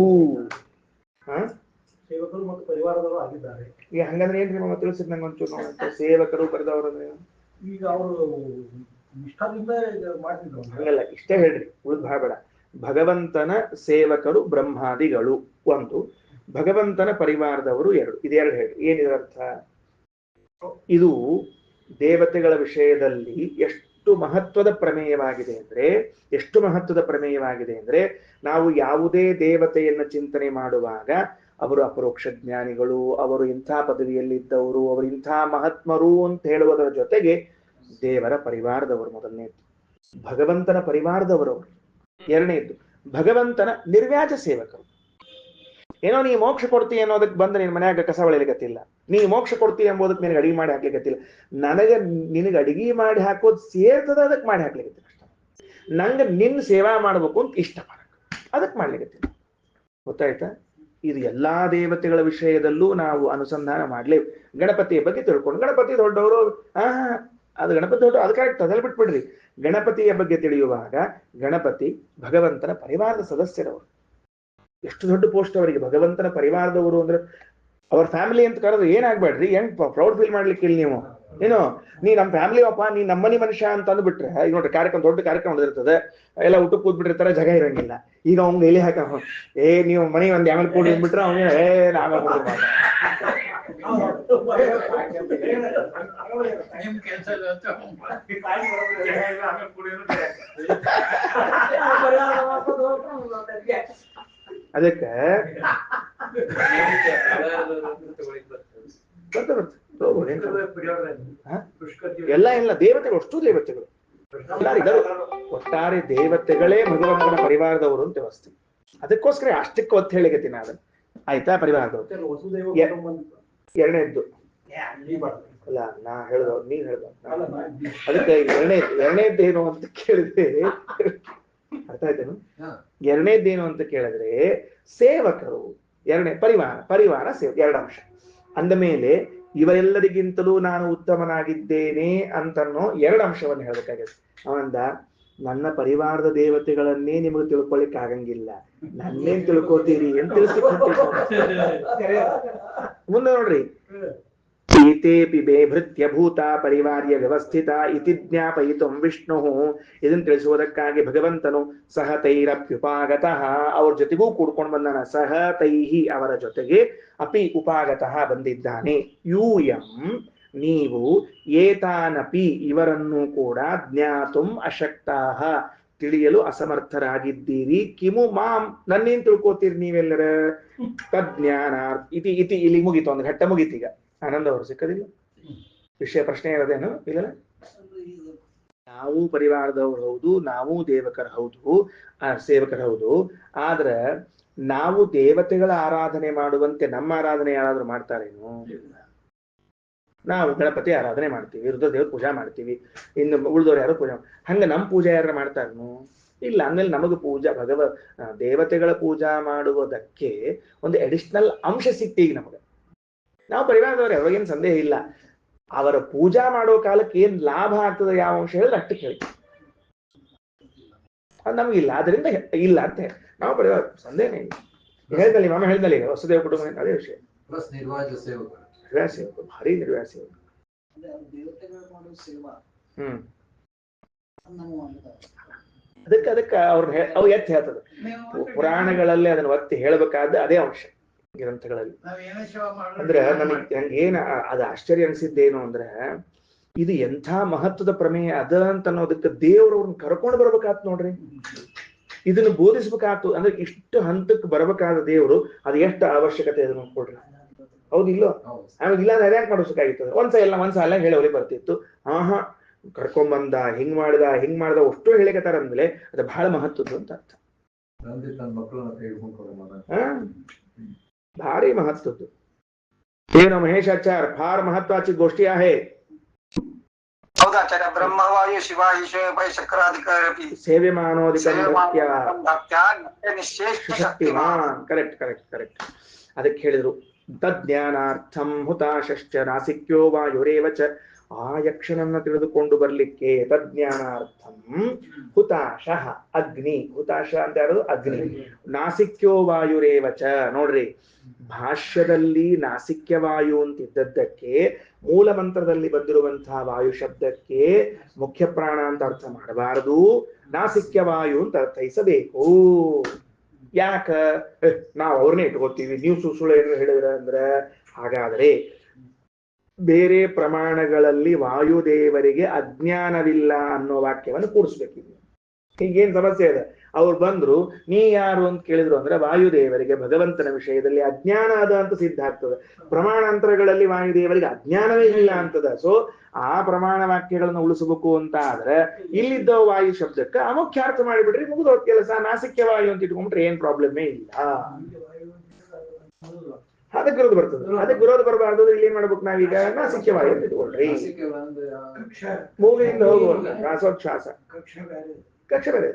ಸೇವಕರು ಮತ್ತು ಪರಿವಾರದವರು ಆಗಿದ್ದಾರೆ. ಈಗ ಹಂಗಂದ್ರೆ ಏನ್ರಿ ಮಮ್ಮ ತಿಳಿಸಿದ್ ನಂಗೆ ಒಂಚೂರು ನೋಡುತ್ತೆ. ಸೇವಕರು ಪರಿದವರು ಅಂದ್ರೆ ಈಗ ಅವರು ನಿಷ್ಠಾದಿಂದ ಮಾಡ್ತಿದ್ರು. ಹಂಗಲ್ಲ, ಇಷ್ಟೇ ಹೇಳ್ರಿ, ಉಳಿದ್ ಬೇಡ. ಭಗವಂತನ ಸೇವಕರು ಬ್ರಹ್ಮಾದಿಗಳು ಒಂದು, ಭಗವಂತನ ಪರಿವಾರದವರು ಎರಡು. ಇದೆರಡು ಹೇಳ್ರಿ. ಏನಿದೆ ಅರ್ಥ? ಇದು ದೇವತೆಗಳ ವಿಷಯದಲ್ಲಿ ಎಷ್ಟು ಮಹತ್ವದ ಪ್ರಮೇಯವಾಗಿದೆ ಅಂದ್ರೆ ನಾವು ಯಾವುದೇ ದೇವತೆಯನ್ನ ಚಿಂತನೆ ಮಾಡುವಾಗ ಅವರು ಅಪರೋಕ್ಷ ಜ್ಞಾನಿಗಳು, ಅವರು ಇಂಥ ಪದವಿಯಲ್ಲಿದ್ದವರು, ಅವರು ಇಂಥ ಮಹಾತ್ಮರು ಅಂತ ಹೇಳುವುದರ ಜೊತೆಗೆ ದೇವರ ಪರಿವಾರದವರು ಮೊದಲನೇದ್ದು, ಭಗವಂತನ ಪರಿವಾರದವರವರು ಎರಡನೇದ್ದು, ಭಗವಂತನ ನಿರ್ವ್ಯಾಜ ಸೇವಕರು. ಏನೋ ನೀ ಮೋಕ್ಷ ಕೊಡ್ತೀಯ ಅನ್ನೋದಕ್ಕೆ ಬಂದು ನಿನ್ ಮನ್ಯಾಗ ಕಸ ಹೊಳಿಲಿಕತ್ತಿಲ್ಲ, ನೀ ಮೋಕ್ಷ ಕೊಡ್ತೀಯ ಎಂಬುದಕ್ಕೆ ನಿನಗೆ ಅಡಿಗೆ ಮಾಡಿ ಹಾಕ್ಲಿಕ್ಕತ್ತಿಲ್ಲ. ನಿನಗೆ ಅಡಿಗೆ ಮಾಡಿ ಹಾಕೋದು ಸೇರ್ತದ, ಅದಕ್ಕೆ ಮಾಡಿ ಹಾಕ್ಲಿಕ್ಕತ್ತಿಲ್ಲ. ನಂಗೆ ನಿನ್ನ ಸೇವಾ ಮಾಡ್ಬೇಕು ಅಂತ ಇಷ್ಟ ಮಾಡಕ್, ಅದಕ್ಕೆ ಮಾಡ್ಲಿಕ್ಕತ್ತಿಲ್ಲ. ಗೊತ್ತಾಯ್ತಾ? ಇದು ಎಲ್ಲಾ ದೇವತೆಗಳ ವಿಷಯದಲ್ಲೂ ನಾವು ಅನುಸಂಧಾನ ಮಾಡ್ಲೇವು. ಗಣಪತಿಯ ಬಗ್ಗೆ ತಿಳ್ಕೊಂಡು, ಗಣಪತಿ ದೊಡ್ಡವರು, ಅದು ಗಣಪತಿ ದೊಡ್ಡ, ಅದು ಕರೆಕ್ಟ್, ಅದಲ್ಲಿ ಬಿಟ್ಬಿಡ್ರಿ. ಗಣಪತಿಯ ಬಗ್ಗೆ ತಿಳಿಯುವಾಗ ಗಣಪತಿ ಭಗವಂತನ ಪರಿವಾರದ ಸದಸ್ಯರವರು. ಎಷ್ಟು ದೊಡ್ಡ ಪೋಸ್ಟ್ ಅವರಿಗೆ, ಭಗವಂತನ ಪರಿವಾರದವರು ಅಂದ್ರೆ ಅವ್ರ ಫ್ಯಾಮಿಲಿ ಅಂತ ಕರೆದು ಏನಾಗ್ಬೇಡ್ರಿ, ಹೆಂಗ್ ಪ್ರೌಡ್ ಫೀಲ್ ಮಾಡ್ಲಿಕ್ಕೆ ಇಲ್ಲಿ ನೀವು ಏನು, ನೀ ನಮ್ಮ ಫ್ಯಾಮಿಲಿ ಅಪ್ಪ, ನೀ ನಮ್ಮನಿ ಮನುಷ್ಯ ಅಂತ ಅಂದ್ಬಿಟ್ರೆ, ಈಗ ನೋಡ್ರಿ ಕಾರ್ಯಕ್ರಮ, ದೊಡ್ಡ ಕಾರ್ಯಕ್ರಮ ನಡೆದಿರ್ತದೆ, ಎಲ್ಲ ಊಟಕ್ಕೆ ಕೂತ್ಬಿಟ್ಟಿರ್ತಾರೆ, ಜಗ ಇರಂಗಿಲ್ಲ. ಈಗ ಅವ್ನ ಎಲ್ಲಿ ಹಾಕ, ನೀವು ಮನೆ ಒಂದ್ ಆಮೇಲೆ ಕೂಡಿ ಬಿಟ್ರೆ ಅವ್ನ ಅದಕ್ಕೆ ಎಲ್ಲ ದೇವತೆಗಳು, ಅಷ್ಟು ದೇವತೆಗಳು ಒಟ್ಟಾರೆ ದೇವತೆಗಳೇ ಭಗವಂತನ ಪರಿವಾರದವರು ಅಂತ ವ್ಯವಸ್ಥೆ. ಅದಕ್ಕೋಸ್ಕರ ಅಷ್ಟಕ್ಕೆ ಒತ್ತು ಹೇಳಿಕತ್ತೀನಿ ಅದನ್ನ. ಆಯ್ತಾ? ಪರಿವಾರದವರು ಎರಡನೇದ್ದು ಅಲ್ಲ, ನಾ ಹೇಳ್ದ, ನೀನ್ ಹೇಳ್ದ. ಅದಕ್ಕೆ ಎರಡನೇದ್ದು ಏನು ಅಂತ ಕೇಳಿದ್ರೆ ಅರ್ಥ ಆಯ್ತೇನು? ಎರಡನೇದ್ದೇನು ಅಂತ ಕೇಳಿದ್ರೆ ಸೇವಕರು, ಎರಡನೇ ಪರಿವಾರ ಸೇವ, ಎರಡು ಅಂಶ. ಅಂದ ಮೇಲೆ ಇವರೆಲ್ಲರಿಗಿಂತಲೂ ನಾನು ಉತ್ತಮನಾಗಿದ್ದೇನೆ ಅಂತನ್ನೋ ಎರಡು ಅಂಶವನ್ನು ಹೇಳ್ಬೇಕಾಗಿದೆ. ಅವಂದ ನನ್ನ ಪರಿವಾರದ ದೇವತೆಗಳನ್ನೇ ನಿಮಗೆ ತಿಳ್ಕೊಳ್ಳಿಕ್ ಆಗಂಗಿಲ್ಲ, ನನ್ನೇನ್ ತಿಳ್ಕೋತೀರಿ ಅಂತ ತಿಳಿಸ್ಲಿಕ್ಕೆ ಮುಂದೆ ನೋಡ್ರಿ. ಏತೇಪಿ ಮೇ ಭೃತ್ಯ ಭೂತ ಪರಿವಾರ್ಯ ವ್ಯವಸ್ಥಿತ ಇತಿ ಜ್ಞಾಪಯಿತುಂ ವಿಷ್ಣು, ಇದನ್ನು ತಿಳಿಸುವುದಕ್ಕಾಗಿ ಭಗವಂತನು ಸಹ ತೈರಪ್ಯುಪಾಗತಃ, ಅವ್ರ ಜೊತೆಗೂ ಕೂಡ್ಕೊಂಡು ಬಂದಾನ. ಸಹ ತೈಹಿ, ಅವರ ಜೊತೆಗೆ, ಅಪಿ ಉಪಾಗತಃ ಬಂದಿದ್ದಾನೆ. ಯೂಯಂ, ನೀವು, ಏತಾನಪಿ ಇವರನ್ನು ಕೂಡ, ಜ್ಞಾತುಂ ಅಶಕ್ತಾಹ, ತಿಳಿಯಲು ಅಸಮರ್ಥರಾಗಿದ್ದೀರಿ. ಕಿಮು ಮಾಂ, ನನ್ನೇನ್ ತಿಳ್ಕೋತೀರಿ ನೀವೆಲ್ಲರ? ತಜ್ಞಾನ ಇತಿ ಇತಿ. ಇಲ್ಲಿ ಮುಗೀತು, ಒಂದು ಘಟ್ಟ ಮುಗೀತೀಗ. ಆನಂದ ಅವರು ಸಿಕ್ಕದಿಲ್ಲ ವಿಷಯ, ಪ್ರಶ್ನೆ ಇರೋದೇನು ಇಲ್ಲ? ನಾವು ಪರಿವಾರದವ್ರು ಹೌದು, ನಾವು ಸೇವಕರು ಹೌದು. ಆದ್ರೆ ನಾವು ದೇವತೆಗಳ ಆರಾಧನೆ ಮಾಡುವಂತೆ ನಮ್ಮ ಆರಾಧನೆ ಯಾರಾದ್ರೂ ಮಾಡ್ತಾರೇನು? ನಾವು ಗಣಪತಿ ಆರಾಧನೆ ಮಾಡ್ತೀವಿ, ರುದ್ರದೇವ್ರ ಪೂಜಾ ಮಾಡ್ತೀವಿ, ಇನ್ನು ಉಳಿದವ್ರು ಯಾರು ಪೂಜಾ ಹಂಗ ನಮ್ಮ ಪೂಜಾ ಯಾರು ಮಾಡ್ತಾರನು? ಇಲ್ಲ. ಅಂದ್ಮೇಲೆ ನಮಗೆ ದೇವತೆಗಳ ಪೂಜಾ ಮಾಡುವುದಕ್ಕೆ ಒಂದು ಅಡಿಷನಲ್ ಅಂಶ ಸಿಕ್ತೀಗ ನಮಗೆ. ನಾವು ಪರಿವಾರದವ್ರೆ, ಅವಾಗೇನು ಸಂದೇಹ ಇಲ್ಲ. ಅವರ ಪೂಜಾ ಮಾಡೋ ಕಾಲಕ್ಕೆ ಏನ್ ಲಾಭ ಆಗ್ತದೆ ಯಾವ ಅಂಶ ಹೇಳಿದ್ರೆ ಅಷ್ಟಕ್ಕೆ ಹೇಳಿ, ಅದು ನಮಗಿಲ್ಲ. ಅದರಿಂದ ಇಲ್ಲ ಅಂತ ನಾವು ಪರಿವಾರ ಸಂದೇಹನೇ ಇಲ್ಲ. ಹೇಳ್ದಲ್ಲಿ ಮಾಮ ಹೇಳ್ದಲ್ಲಿ ವಸುದೇವ ಕುಟುಂಬ ಅದೇ ವಿಷಯ. ನಿರ್ವ್ಯಾಸ ಸೇವಕ, ಭಾರಿ ನಿರ್ವ್ಯಾಸ ಸೇವಕ. ಅದಕ್ಕೆ ಅವು ಎತ್ತಿ ಹೇಳ್ತದೆ ಪುರಾಣಗಳಲ್ಲಿ, ಅದನ್ನ ಒತ್ತಿ ಹೇಳ್ಬೇಕಾದ ಅದೇ ಅಂಶ ಗ್ರಂಥಗಳಲ್ಲಿ. ಅಂದ್ರೆ ನಮಗೆ ಏನ್ ಅದು ಆಶ್ಚರ್ಯ ಅನಿಸಿದ್ದೇನು ಅಂದ್ರೆ, ಇದು ಎಂಥ ಮಹತ್ವದ ಪ್ರಮೇಯ ಅದ ಅಂತ ಅನ್ನೋದಕ್ಕೆ ದೇವ್ರವ್ರನ್ನ ಕರ್ಕೊಂಡು ಬರ್ಬೇಕಾತ್ ನೋಡ್ರಿ. ಇದನ್ನ ಬೋಧಿಸ್ಬೇಕಾತು ಅಂದ್ರೆ ಇಷ್ಟು ಹಂತಕ್ಕೆ ಬರ್ಬೇಕಾದ ದೇವ್ರು ಅದು ಎಷ್ಟು ಅವಶ್ಯಕತೆ ಇದೆ ನೋಡ್ಕೊಡ್ರಿ. ಹೌದಿಲ್ಲೋ? ಆಮೇಲೆ ಇಲ್ಲ ಯಾಕೆ ಮಾಡಿಸ್ಬೇಕಾಗಿತ್ತು? ಒಂದ್ಸಲ ಹೇಳೋರಿ ಬರ್ತಿತ್ತು. ಕರ್ಕೊಂಬಂದ, ಹಿಂಗ್ ಮಾಡ್ದ ಅಷ್ಟು ಹೇಳಿಕತ್ತಾರ ಅಂದ್ಮೇಲೆ ಅದು ಬಹಳ ಮಹತ್ವದ್ದು ಅಂತ ಅರ್ಥ. ಭಾರಿ ಮಹತ್ವದ್ದು. ಏನು ಮಹೇಶಾಚಾರ್, फार महत्वाची गोष्टी आहे. ಹೌದಾಚಾರ್ಯ. ಬ್ರಹ್ಮವಾಯು ಶಿವಾಯು ಚಕ್ರಾಧಿಕಾರಿ ಶಕ್ತಿಮಾನ್. ಕರೆಕ್ಟ್. ಅದಕ್ಕೆ ಹೇಳಿದ್ರು ತಜ್ಞಾನಾರ್ಥಂ ಹುತಾಶಶ್ಚ ನಾಸಿಕ್ಯೋ ವಾಯುರೇವ ಚ. ಆ ಯಕ್ಷನನ್ನ ತಿಳಿದುಕೊಂಡು ಬರ್ಲಿಕ್ಕೆ ತಜ್ಞಾನಾರ್ಥಂ ಹುತಾಶಃ ಅಗ್ನಿ. ಹುತಾಶ ಅಂತ ಯಾರು? ಅಗ್ನಿ. ನಾಸಿಕ್ಯೋ ವಾಯುರೇವ ಚ. ನೋಡ್ರಿ, ಭಾಷ್ಯದಲ್ಲಿ ನಾಸಿಕ್ಯ ವಾಯು ಅಂತಿದ್ದದ್ದಕ್ಕೆ ಮೂಲ ಮಂತ್ರದಲ್ಲಿ ಬಂದಿರುವಂತಹ ವಾಯು ಶಬ್ದಕ್ಕೆ ಮುಖ್ಯ ಪ್ರಾಣ ಅಂತ ಅರ್ಥ ಮಾಡಬಾರದು, ನಾಸಿಕ್ಯ ವಾಯು ಅಂತ ಅರ್ಥೈಸಬೇಕು. ಯಾಕ? ನಾವು ಅವ್ರನ್ನೇ ಇಟ್ಕೋತೀವಿ, ನೀವು ಸುಳ್ಳು ಏನಾರು ಹೇಳಿದ್ರ ಅಂದ್ರೆ. ಹಾಗಾದ್ರೆ ಬೇರೆ ಪ್ರಮಾಣಗಳಲ್ಲಿ ವಾಯುದೇವರಿಗೆ ಅಜ್ಞಾನವಿಲ್ಲ ಅನ್ನೋ ವಾಕ್ಯವನ್ನು ಕೂಡಿಸ್ಬೇಕಿದೆ. ಹೀಗೇನ್ ಸಮಸ್ಯೆ ಇದೆ? ಅವ್ರು ಬಂದ್ರು, ನೀ ಯಾರು ಅಂತ ಕೇಳಿದ್ರು ಅಂದ್ರೆ ವಾಯುದೇವರಿಗೆ ಭಗವಂತನ ವಿಷಯದಲ್ಲಿ ಅಜ್ಞಾನ ಅದ ಅಂತ ಸಿದ್ಧ ಆಗ್ತದೆ. ಪ್ರಮಾಣಾಂತರಗಳಲ್ಲಿ ವಾಯುದೇವರಿಗೆ ಅಜ್ಞಾನವೇ ಇಲ್ಲ ಅಂತದ. ಸೊ ಆ ಪ್ರಮಾಣ ವಾಕ್ಯಗಳನ್ನು ಉಳಿಸಬೇಕು ಅಂತ ಆದ್ರೆ ಇಲ್ಲಿದ್ದ ವಾಯು ಶಬ್ದಕ್ಕೆ ಅಮುಖ್ಯಾರ್ಥ ಮಾಡಿಬಿಟ್ರಿ, ಮುಗಿದೋ ಕೆಲಸ. ನಾಸಿಕ್ಯ ವಾಯು ಅಂತ ಇಟ್ಕೊಂಡ್ಬಿಟ್ರೆ ಏನ್ ಪ್ರಾಬ್ಲಮೇ ಇಲ್ಲ. ಅದಕ್ಕೆ ವಿರೋಧ ಬರ್ತದೆ. ಅದಕ್ಕೆ ವಿರೋಧ ಬರಬಾರ್ದು. ಇಲ್ಲಿ ಏನ್ ಮಾಡ್ಬೇಕು ನಾವೀಗ? ನಾಸಿಕ್ಯ ವಾಯು ಅಂತ ಇಟ್ಕೊಳ್ರಿ. ಮೂಗಿನಿಂದ ಹೋಗುವಂತ ಶ್ವಾಸೋಚ್ಛ್ವಾಸ ಕಕ್ಷ ಬೇರೆ,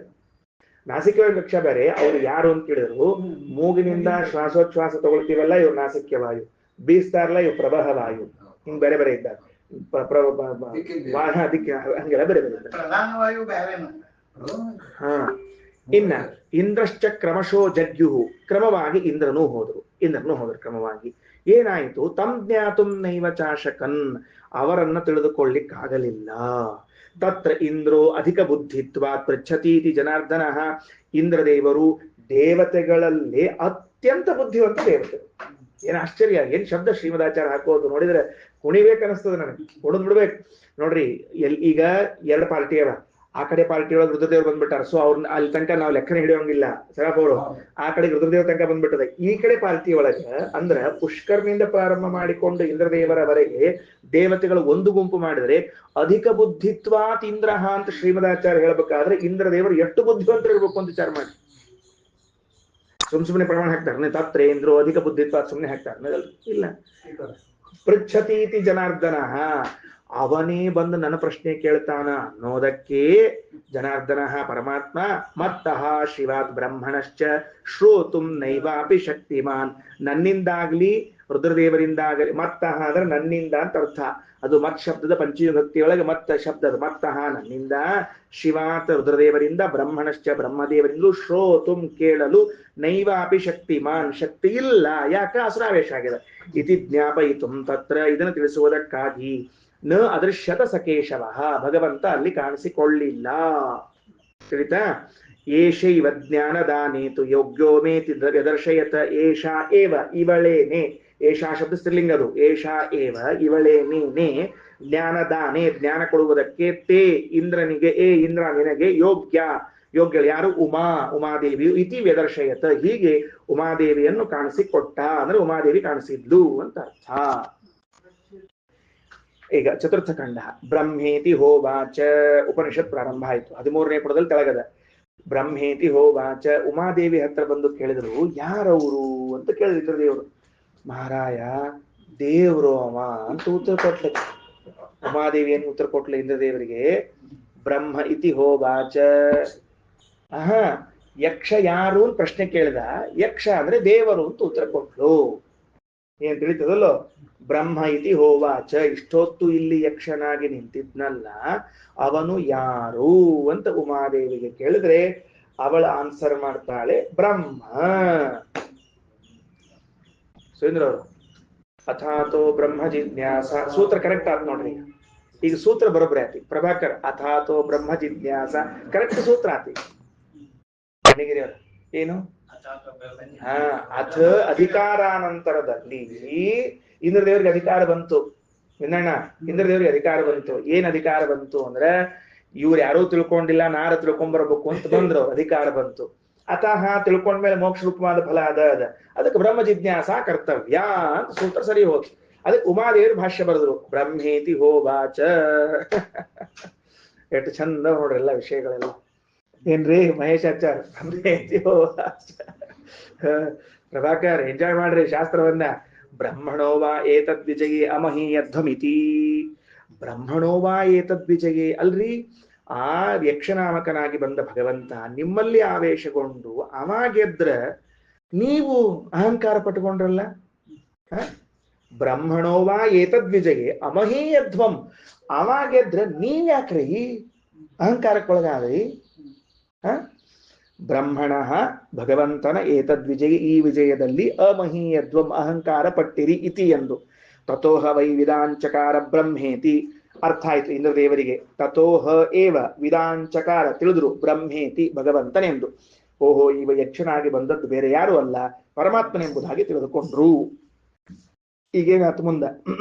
ನಾಸಿಕ್ಯ ವಾಯು ಕಕ್ಷ ಬೇರೆ. ಅವ್ರು ಯಾರು ಅಂತ ಕೇಳಿದ್ರು, ಮೂಗಿನಿಂದ ಶ್ವಾಸೋಚ್ಛ್ವಾಸ ತಗೊಳ್ತೀವಲ್ಲ ಇವ್ರು ನಾಸಿಕ್ಯ ವಾಯು, ಬೀಸ್ತಾರಲ್ಲ ಇವ್ರು ಪ್ರವಾಹ ವಾಯು. ಹಿಂಗ್ ಬೇರೆ ಬೇರೆ ಇದ್ದಾರೆ. ಅದಕ್ಕೆ ಹಂಗೆಲ್ಲ ಬೇರೆ ಬೇರೆ ಇದ್ದಾರೆ. ಇನ್ನ ಇಂದ್ರಶ್ಚ ಕ್ರಮಶೋ ಜಗ್ಯುಹು. ಕ್ರಮವಾಗಿ ಇಂದ್ರನೂ ಹೋದ್ರು ಕ್ರಮವಾಗಿ. ಏನಾಯಿತು? ತಂ ಜ್ಞಾತುಂ ನೈವ ಚಾಶಕನ್. ಅವರನ್ನ ತಿಳಿದುಕೊಳ್ಳಿಕ್ಕಾಗಲಿಲ್ಲ. ತತ್ರ ಇಂದ್ರೋ ಅಧಿಕ ಬುದ್ಧಿತ್ವಾತ್ ಪೃಚ್ಛತೀತಿ ಜನಾರ್ದನ. ಇಂದ್ರದೇವರು ದೇವತೆಗಳಲ್ಲೇ ಅತ್ಯಂತ ಬುದ್ಧಿವಂತ ದೇವತೆಗಳು. ಏನ್ ಆಶ್ಚರ್ಯ! ಏನ್ ಶಬ್ದ ಶ್ರೀಮದಾಚಾರ್ಯ ಹಾಕೋದು ನೋಡಿದ್ರೆ ಕುಣಿಬೇಕನ್ನಿಸ್ತದೆ ನನಗೆ, ಹೊಡೆದ್ ಬಿಡ್ಬೇಕು ನೋಡ್ರಿ. ಈಗ ಎರಡು ಪಾರ್ಟಿ ಅವ. ಆ ಕಡೆ ಪಾರ್ಟಿ ಒಳಗೆ ರುದ್ರದೇವ್ರು ಬಂದ್ಬಿಟ್ಟಾರ. ಸೊ ಅವ್ರನ್ನ ಅಲ್ಲಿ ತನಕ ನಾವು ಲೆಕ್ಕನ ಹಿಡಿಯೋಂಗಿಲ್ಲ. ಸರಪ್ ಅವರು ಆ ಕಡೆ ರುದ್ರದೇವ್ರ ತನಕ ಬಂದ್ಬಿಟ್ಟದ. ಈ ಕಡೆ ಪಾರ್ಟಿ ಒಳಗೆ ಅಂದ್ರ ಪುಷ್ಕರ್ನಿಂದ ಪ್ರಾರಂಭ ಮಾಡಿಕೊಂಡು ಇಂದ್ರದೇವರವರೆಗೆ ದೇವತೆಗಳು ಒಂದು ಗುಂಪು ಮಾಡಿದ್ರೆ ಅಧಿಕ ಬುದ್ಧಿತ್ವಾತ್ ಇಂದ್ರಹ ಅಂತ ಶ್ರೀಮದಾಚಾರ್ಯ ಹೇಳ್ಬೇಕಾದ್ರೆ ಇಂದ್ರದೇವರು ಎಷ್ಟು ಬುದ್ಧಿವಂತರು ಇರ್ಬೇಕು ಅಂತ ವಿಚಾರ ಮಾಡಿ. ಸುಮ್ನೆ ಪ್ರಮಾಣ ಹಾಕ್ತಾರೆ. ತತ್ರೇಂದ್ರೋ ಅಧಿಕ ಬುದ್ಧಿತ್ವಾತ್ ಸುಮ್ನೆ ಹಾಕ್ತಾರೆ ಇಲ್ಲ. ಪೃಚ್ಛತೀತಿ ಜನಾರ್ದನ. ಅವನೇ ಬಂದು ನನ್ನ ಪ್ರಶ್ನೆ ಕೇಳ್ತಾನ ಅನ್ನೋದಕ್ಕೆ ಜನಾರ್ದನ ಪರಮಾತ್ಮ ಮತ್ತಃ ಶಿವಾತ್ ಬ್ರಹ್ಮಣಶ್ಚ ಶ್ರೋತುಂ ನೈವಾಪಿ ಶಕ್ತಿಮಾನ್. ನನ್ನಿಂದಾಗ್ಲಿ ರುದ್ರದೇವರಿಂದಾಗಲಿ, ಮತ್ತಃ ಅಂದ್ರೆ ನನ್ನಿಂದ ಅಂತ ಅರ್ಥ. ಅದು ಮತ್ ಶಬ್ದದ ಪಂಚವಿಭಕ್ತಿಯೊಳಗೆ ಮತ್ತ ಶಬ್ದದ ಮತ್ತಃ ನನ್ನಿಂದ, ಶಿವಾತ್ ರುದ್ರದೇವರಿಂದ, ಬ್ರಹ್ಮಣಶ್ಚ ಬ್ರಹ್ಮದೇವರಿಂದಲೂ, ಶ್ರೋತುಂ ಕೇಳಲು, ನೈವಾಪಿ ಶಕ್ತಿಮಾನ್ ಶಕ್ತಿ ಇಲ್ಲ. ಯಾಕ? ಅಸುರಾವೇಶ ಆಗಿದೆ. ಇತಿ ಜ್ಞಾಪಯಿತು. ತತ್ರ ಇದನ್ನು ತಿಳಿಸುವುದಕ್ಕಾಗಿ ನ ಅದೃಶ್ಯತ ಸಕೇಶವ. ಭಗವಂತ ಅಲ್ಲಿ ಕಾಣಿಸಿಕೊಳ್ಳಿಲ್ಲ. ತಿಳಿತಾ? ಏಷೈವ ಜ್ಞಾನದಾನೇತು ಯೋಗ್ಯೋ ಮೇತಿ ವ್ಯದರ್ಶಯತ. ಏಷಾ ಏವ ಇವಳೇನೆ. ಏಷಾ ಶಬ್ದ ಸ್ತ್ರೀಲಿಂಗ ಅದು. ಏಷಾ ಏವ ಇವಳೇನೇನೆ ಜ್ಞಾನದಾನೆ ಜ್ಞಾನ ಕೊಡುವುದಕ್ಕೆ ತೇ ಇಂದ್ರನಿಗೆ, ಏ ಇಂದ್ರ ನಿನಗೆ ಯೋಗ್ಯಳು ಯಾರು? ಉಮಾದೇವಿಯು. ಇತಿ ವ್ಯದರ್ಶಯತ. ಹೀಗೆ ಉಮಾದೇವಿಯನ್ನು ಕಾಣಿಸಿಕೊಟ್ಟ. ಅಂದ್ರೆ ಉಮಾದೇವಿ ಕಾಣಿಸಿದ್ಲು ಅಂತ ಅರ್ಥ. ಈಗ ಚತುರ್ಥ ಖಂಡ ಬ್ರಹ್ಮೇತಿ ಹೋವಾಚ ಉಪನಿಷತ್ ಪ್ರಾರಂಭ ಆಯ್ತು. 13ನೇ ಪುಟದಲ್ಲಿ ತೆಳಗದ ಬ್ರಹ್ಮೇತಿ ಹೋವಾಚ. ಉಮಾದೇವಿ ಹತ್ರ ಬಂದು ಕೇಳಿದ್ರು, ಯಾರವರು ಅಂತ ಕೇಳಿದ್ರು ಇಂದ್ರದೇವರು. ಮಹಾರಾಯ ದೇವ್ರು ಅವ ಅಂತ ಉತ್ತರ ಕೊಟ್ಲ. ಉಮಾದೇವಿ ಏನು ಉತ್ತರ ಕೊಟ್ಲ ಇಂದ್ರದೇವರಿಗೆ? ಬ್ರಹ್ಮ ಇತಿ ಹೋವಾಚ. ಯಕ್ಷ ಯಾರು ಅಂತ ಪ್ರಶ್ನೆ ಕೇಳಿದ. ಯಕ್ಷ ಅಂದ್ರೆ ದೇವರು ಅಂತ ಉತ್ತರ ಕೊಟ್ಲು. ಏನ್ ತಿಳಿತದಲ್ಲೋ? ಬ್ರಹ್ಮ ಇತಿ ಹೋವಾಚ. ಇಷ್ಟೊತ್ತು ಇಲ್ಲಿ ಯಕ್ಷನಾಗಿ ನಿಂತಿದ್ನಲ್ಲ, ಅವನು ಯಾರು ಅಂತ ಉಮಾದೇವಿಗೆ ಕೇಳಿದ್ರೆ ಅವಳ ಆನ್ಸರ್ ಮಾಡ್ತಾಳೆ ಬ್ರಹ್ಮ. ಸುರೇಂದ್ರ ಅವರು ಅಥಾತೋ ಬ್ರಹ್ಮ ಜಿಜ್ಞಾಸ ಸೂತ್ರ ಕರೆಕ್ಟ್ ಆತ್ ನೋಡ್ರಿ. ಈಗ ಸೂತ್ರ ಬರೋಬ್ರಿ ಆತಿ. ಪ್ರಭಾಕರ್ ಅಥಾತೋ ಬ್ರಹ್ಮ ಜಿಜ್ಞಾಸ ಕರೆಕ್ಟ್ ಸೂತ್ರ ಆತಿ. ಏನು? ಅಥ ಅಧಿಕಾರಾನಂತರದಲ್ಲಿ ಇಂದ್ರದೇವರಿಗೆ ಅಧಿಕಾರ ಬಂತು. ವಿನಣ್ಣ, ಇಂದ್ರದೇವರಿಗೆ ಅಧಿಕಾರ ಬಂತು. ಏನ್ ಅಧಿಕಾರ ಬಂತು ಅಂದ್ರೆ, ಇವ್ರು ಯಾರೂ ತಿಳ್ಕೊಂಡಿಲ್ಲ, ನಾರ ತಿಳ್ಕೊಂಡ್ಬರ್ಬೇಕು ಅಂತ ಬಂದ್ರು. ಅಧಿಕಾರ ಬಂತು. ಅತಃ ತಿಳ್ಕೊಂಡ್ಮೇಲೆ ಮೋಕ್ಷ ರೂಪವಾದ ಫಲ ಅದಕ್ಕೆ ಬ್ರಹ್ಮ ಜಿಜ್ಞಾಸ ಕರ್ತವ್ಯ ಅಂತ ಸೂತ್ರ ಸರಿ ಹೋಗಿ. ಅದಕ್ಕೆ ಉಮಾದೇವರು ಭಾಷ್ಯ ಬರೆದ್ರು, ಬ್ರಹ್ಮೇತಿ ಹೋವಾಚ. ಎಷ್ಟು ಚಂದ ನೋಡ್ರಿ ಎಲ್ಲ ವಿಷಯಗಳೆಲ್ಲ. ಏನ್ರಿ ಮಹೇಶ್ ಆಚಾರ್? ಬ್ರಹ್ಮೇತಿ ಹೋವಾಚ. ಪ್ರಭಾಕರ್ ಎಂಜಾಯ್ ಮಾಡ್ರಿ ಶಾಸ್ತ್ರವನ್ನ. ಬ್ರಹ್ಮಣೋವಾ ಏತದ್ವಿಜಯೇ ಅಮಹೀಯಧ್ವಮಿತಿ. ಬ್ರಹ್ಮಣೋವಾ ಏತದ್ವಿಜಯೇ ಅಲ್ರಿ, ಆ ಯಕ್ಷನಾಮಕನಾಗಿ ಬಂದ ಭಗವಂತ ನಿಮ್ಮಲ್ಲಿ ಆವೇಶಗೊಂಡು ಅವಾಗೆದ್ರ ನೀವು ಅಹಂಕಾರ ಪಟ್ಟುಕೊಂಡ್ರಲ್ಲ. ಬ್ರಹ್ಮಣೋವಾ ಏತದ್ವಿಜಯೇ ಅಮಹೀಯಧ್ವಂ. ಅವಾಗೆದ್ರ ನೀವ್ ಯಾಕ್ರಿ ಅಹಂಕಾರಕ್ಕೊಳಗಾದ್ರಿ? ಬ್ರಹ್ಮಣ ಭಗವಂತನ ಏತದ್ವಿಜಯ, ಈ ವಿಜಯದಲ್ಲಿ ಅಮಹೀಯಧ್ವಂ ಅಹಂಕಾರ ಪಟ್ಟಿರಿ ಇತಿ ಎಂದು. ತಥೋಹ ವೈ ವಿದಾಂಚಕಾರ ಬ್ರಹ್ಮೇತಿ. ಅರ್ಥ ಆಯ್ತು ಇಂದ್ರದೇವರಿಗೆ. ತಥೋಹ ಏವ ವಿದಾಂಚಕಾರ ತಿಳಿದ್ರು ಬ್ರಹ್ಮೇತಿ ಭಗವಂತನೆಂದು. ಓಹೋ, ಇವ ಯಕ್ಷನಾಗಿ ಬಂದದ್ದು ಬೇರೆ ಯಾರು ಅಲ್ಲ, ಪರಮಾತ್ಮನೆಂಬುದಾಗಿ ತಿಳಿದುಕೊಂಡ್ರು. ಈಗೇನಾಯ್ತು ಮುಂದ?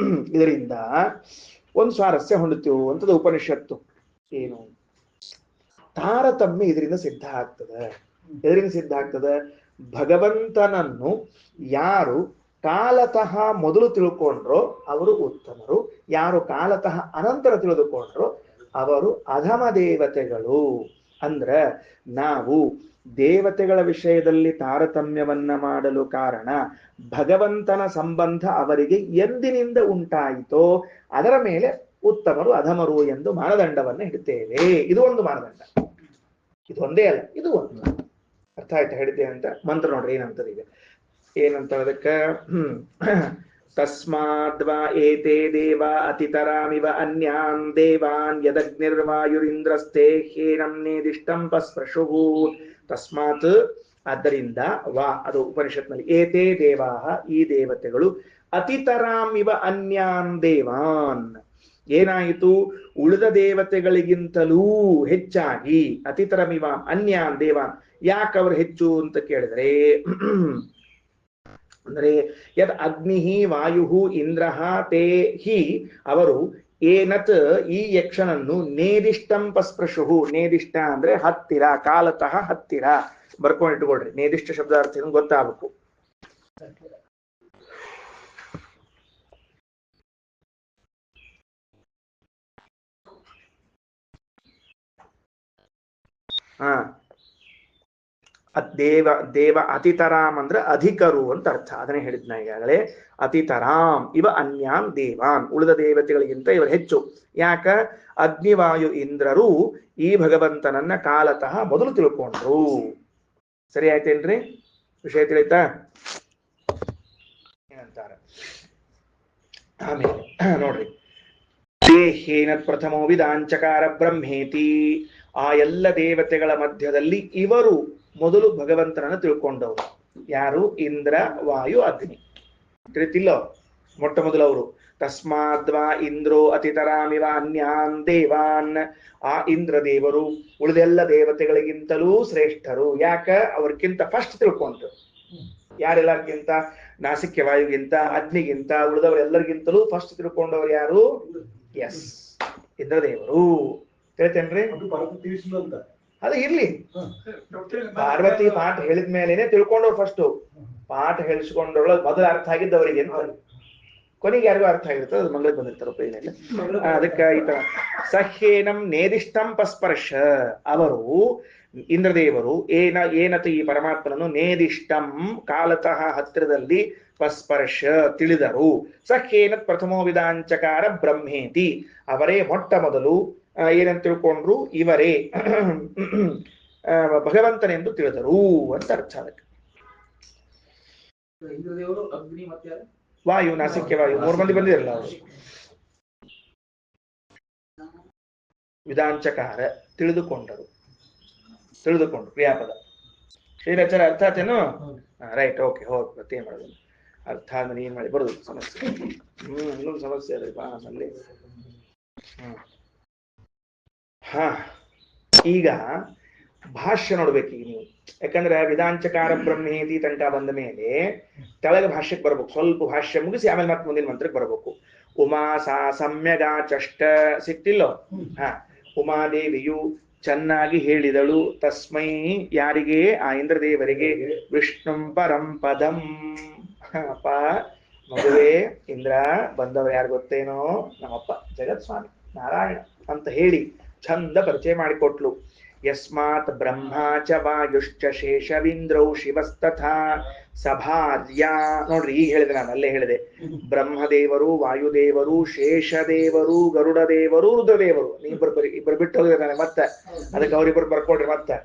ಇದರಿಂದ ಒಂದು ಸ್ವಾರಸ್ಯ ಹೊಂದುತ್ತೀವು ಅಂತದ ಉಪನಿಷತ್ತು. ಏನು ತಾರತಮ್ಯ ಇದರಿಂದ ಸಿದ್ಧ ಆಗ್ತದೆ. ಇದರಿಂದ ಸಿದ್ಧ ಆಗ್ತದೆ, ಭಗವಂತನನ್ನು ಯಾರು ಕಾಲತಃ ಮೊದಲು ತಿಳ್ಕೊಂಡ್ರೋ ಅವರು ಉತ್ತಮರು, ಯಾರು ಕಾಲತಃ ಅನಂತರ ತಿಳಿದುಕೊಂಡ್ರೋ ಅವರು ಅಧಮ ದೇವತೆಗಳು. ಅಂದ್ರ ನಾವು ದೇವತೆಗಳ ವಿಷಯದಲ್ಲಿ ತಾರತಮ್ಯವನ್ನ ಮಾಡಲು ಕಾರಣ ಭಗವಂತನ ಸಂಬಂಧ ಅವರಿಗೆ ಎಂದಿನಿಂದ ಉಂಟಾಯಿತೋ ಅದರ ಮೇಲೆ ಉತ್ತಮರು ಅಧಮರು ಎಂದು ಮಾನದಂಡವನ್ನು ಇಡ್ತೇವೆ. ಇದು ಒಂದು ಮಾನದಂಡ. ಇದು ಒಂದೇ ಅಲ್ಲ, ಇದು ಒಂದು. ಅರ್ಥ ಆಯ್ತಾ ಹೇಳಿದ್ದೇವೆ ಅಂತ? ಮಂತ್ರ ನೋಡ್ರಿ ಏನಂತದ ಈಗ. ಏನಂತ ಅದಕ್ಕ? ತಸ್ಮಾದ್ವಾ ಏತೇ ದೇವ ಅತಿತರಾಮಿವ ಅನ್ಯಾನ್ ದೇವಾನ್ ಯದಗ್ನಿರ್ವಾಯುರಿಂದ್ರಸ್ತೆ ಹೇನಂ ನೇದಿಷ್ಟಂ ಪಸ್ಪೃಶುಹು. ತಸ್ಮಾತ್ ಆದ್ದರಿಂದ, ವಾ ಅದು ಉಪನಿಷತ್ನಲ್ಲಿ, ಏತೇ ದೇವಾಹ ಈ ದೇವತೆಗಳು, ಅತಿತರಾಮಿವ ಅನ್ಯಾನ್ ದೇವಾನ್ ಏನಾಯಿತು? ಉಳಿದ ದೇವತೆಗಳಿಗಿಂತಲೂ ಹೆಚ್ಚಾಗಿ, ಅತಿತರಮಿವ ಅನ್ಯಾನ್ ದೇವಾನ್. ಯಾಕವರು ಹೆಚ್ಚು ಅಂತ ಕೇಳಿದ್ರೆ, ಅಂದ್ರೆ ಯದ್ ಅಗ್ನಿ ವಾಯು ಇಂದ್ರ ತೇ ಹಿ ಅವರು ಏನತ್ ಈ ಯಕ್ಷನನ್ನು ನೇದಿಷ್ಟಂ ಪಸ್ಪೃಶುಹು. ನೇದಿಷ್ಟ ಅಂದ್ರೆ ಹತ್ತಿರ, ಕಾಲತಃ ಹತ್ತಿರ. ಬರ್ಕೊಂಡಿಟ್ಕೊಳ್ರಿ, ನೇದಿಷ್ಟ ಶಬ್ದಾರ್ಥ ಗೊತ್ತಾಗಬೇಕು. ದೇವ ದೇವ ಅತಿತರಾಮ್ ಅಂದ್ರೆ ಅಧಿಕರು ಅಂತ ಅರ್ಥ. ಅದನ್ನೇ ಹೇಳಿದ್ನ ಈಗಾಗಲೇ. ಅತಿತರಾಮ್ ಇವ ಅನ್ಯಾನ್ ದೇವಾನ್, ಉಳಿದ ದೇವತೆಗಳಿಗಿಂತ ಇವರು ಹೆಚ್ಚು. ಯಾಕ? ಅಗ್ನಿವಾಯು ಇಂದ್ರರು ಈ ಭಗವಂತನನ್ನ ಕಾಲತಃ ಮೊದಲು ತಿಳ್ಕೊಂಡ್ರು. ಸರಿ ಆಯ್ತೇನ್ರಿ? ವಿಷಯ ತಿಳಿತಾ? ಏನಂತಾರ ಆಮೇಲೆ ನೋಡ್ರಿ. ದೇಹೇನತ್ ಪ್ರಥಮೋ ವಿದಾಂಚಕಾರ ಬ್ರಹ್ಮೇತಿ. ಆ ಎಲ್ಲ ದೇವತೆಗಳ ಮಧ್ಯದಲ್ಲಿ ಇವರು ಮೊದಲು ಭಗವಂತನನ್ನು ತಿಳ್ಕೊಂಡವರು. ಯಾರು? ಇಂದ್ರ, ವಾಯು, ಅಗ್ನಿ. ತಿಳಿತಿಲ್ಲೋ? ಮೊಟ್ಟ ಮೊದಲು ಅವರು. ತಸ್ಮಾದ್ವಾ ಇಂದ್ರೋ ಅತಿತರಾಮಿವ ಅನ್ಯಾನ್ ದೇವಾನ್. ಆ ಇಂದ್ರ ದೇವರು ಉಳಿದೆಲ್ಲ ದೇವತೆಗಳಿಗಿಂತಲೂ ಶ್ರೇಷ್ಠರು. ಯಾಕ? ಅವ್ರಿಗಿಂತ ಫಸ್ಟ್ ತಿಳ್ಕೊಂಡ್ರು. ಯಾರೆಲ್ಲರಿಗಿಂತ? ನಾಸಿಕ್ಯ ವಾಯುಗಿಂತ, ಅಗ್ನಿಗಿಂತ, ಉಳಿದವರೆಲ್ಲರಿಗಿಂತಲೂ ಫಸ್ಟ್ ತಿಳ್ಕೊಂಡವ್ರು ಯಾರು? ಎಸ್, ಇಂದ್ರದೇವರು. ಹೇಳ್ತೇನ್ರಿ? ಅದು ಇರ್ಲಿ, ಪಾರ್ವತಿ ಪಾಠ ಹೇಳಿದ ಮೇಲೇನೆ ತಿಳ್ಕೊಂಡವ್ರು ಫಸ್ಟ್. ಪಾಠ ಹೇಳಿಸ್ಕೊಂಡವ್ರೊಳಗೆ ಮೊದಲು ಅರ್ಥ ಆಗಿದ್ದವರಿಗೆ ಕೊನೆಗೆ ಯಾರಿಗೂ ಅರ್ಥ ಆಗಿರ್ತದೆ, ಅದು ಮಂಗಳಕ್ಕೆ ಬಂದಿರ್ತಾರೆ ಉಪಯೋಗ. ಅದಕ್ಕೆ ಈ ತರ ಸಹ್ಯೇನಂ ನೇದಿಷ್ಟಂ ಪಸ್ಪರ್ಶ, ಅವರು ಇಂದ್ರದೇವರು ಏನತ ಈ ಪರಮಾತ್ಮನನ್ನು ನೇದಿಷ್ಟಂ ಕಾಲತಃ ಹತ್ತಿರದಲ್ಲಿ ಪಸ್ಪರ್ಶ ತಿಳಿದರು. ಸಹ್ಯೇನತ್ ಪ್ರಥಮೋ ವಿಧಾಂಚಕಾರ ಬ್ರಹ್ಮೇತಿ, ಅವರೇ ಮೊಟ್ಟ ಮೊದಲು ಏನಂತ ತಿಳ್ಕೊಂಡ್ರು, ಇವರೇ ಭಗವಂತನೆಂದು ತಿಳಿದರು ಅಂತ ಅರ್ಥ. ಅದಕ್ಕೆ ಇಂದ್ರದೇವರು, ಅಗ್ನಿ ಮತ್ತೆ ವಾಯು, ನಾಸಿಕ್ಯ ವಾಯು 3 ಮಂದಿ ಬಂದಿರಲ್ಲ ಅವರು. ವಿಧಾಂಚಕಾರ ತಿಳಿದುಕೊಂಡರು ಕ್ರಿಯಾಪದ. ಶ್ರೀರಚರ ಅರ್ಥ ಆತೇನು? ರೈಟ್, ಓಕೆ, ಹೋಗಿ ಮತ್ತೇನ್ ಮಾಡೋದು, ಅರ್ಥ ಆದ್ಮೇಲೆ ಏನ್ ಮಾಡಿ ಬರೋದು ಸಮಸ್ಯೆ. ಇನ್ನೊಂದು ಸಮಸ್ಯೆ ಅದ್ರಿ ಬಾ ನಮ್ಮಲ್ಲಿ. ಹಾ, ಈಗ ಭಾಷ್ಯ ನೋಡ್ಬೇಕು ಈಗ ನೀವು. ಯಾಕಂದ್ರೆ ವಿಧಾಂಚಕಾರ ಬ್ರಹ್ಮೇತಿ ತನಕ ಬಂದ ಮೇಲೆ ಕೆಳಗೆ ಭಾಷ್ಯಕ್ಕೆ ಬರ್ಬೇಕು. ಸ್ವಲ್ಪ ಭಾಷ್ಯ ಮುಗಿಸಿ ಆಮೇಲೆ ಮತ್ತೆ ಮುಂದಿನ ಮಂತ್ರಕ್ಕೆ ಬರ್ಬೇಕು. ಉಮಾ ಸಾ ಸಮ್ಯಗಾಚಷ್ಟ ಸಿಕ್ತಿಲ್ಲೋ? ಹಾ, ಉಮಾದೇವಿಯು ಚೆನ್ನಾಗಿ ಹೇಳಿದಳು. ತಸ್ಮೈ, ಯಾರಿಗೆ? ಆ ಇಂದ್ರದೇವರಿಗೆ. ವಿಷ್ಣುಂ ಪರಂ ಪದಂ. ಅಪ್ಪ ಮಗುವೆ ಇಂದ್ರ, ಬಂದವರು ಯಾರು ಗೊತ್ತೇನೋ? ನಮ್ಮಪ್ಪ ಜಗತ್ ಸ್ವಾಮಿ ನಾರಾಯಣ ಅಂತ ಹೇಳಿ ಚಂದ ಪರಿಚಯ ಮಾಡಿಕೊಟ್ಲು. ಯಸ್ಮಾತ್ ಬ್ರಹ್ಮಾಚ ವಾಯುಶ್ಚ ಶೇಷವೀಂದ್ರೌ ಶಿವಸ್ತಥಾ ಸಭಾರ್ಯ. ನೋಡ್ರಿ, ಈಗ ಹೇಳಿದೆ, ನಾನು ಅಲ್ಲೇ ಹೇಳಿದೆ. ಬ್ರಹ್ಮದೇವರು, ವಾಯುದೇವರು, ಶೇಷದೇವರು, ಗರುಡದೇವರು, ರುದ್ರದೇವರು. ಇಬ್ಬರು ಬಿಟ್ಟು ಹೋಗಿದ್ರೆ ನಾನು ಮತ್ತೆ ಅದಕ್ಕೆ ಅವ್ರಿಬ್ಬರು ಬರ್ಕೊಳ್ರಿ. ಮತ್ತೆ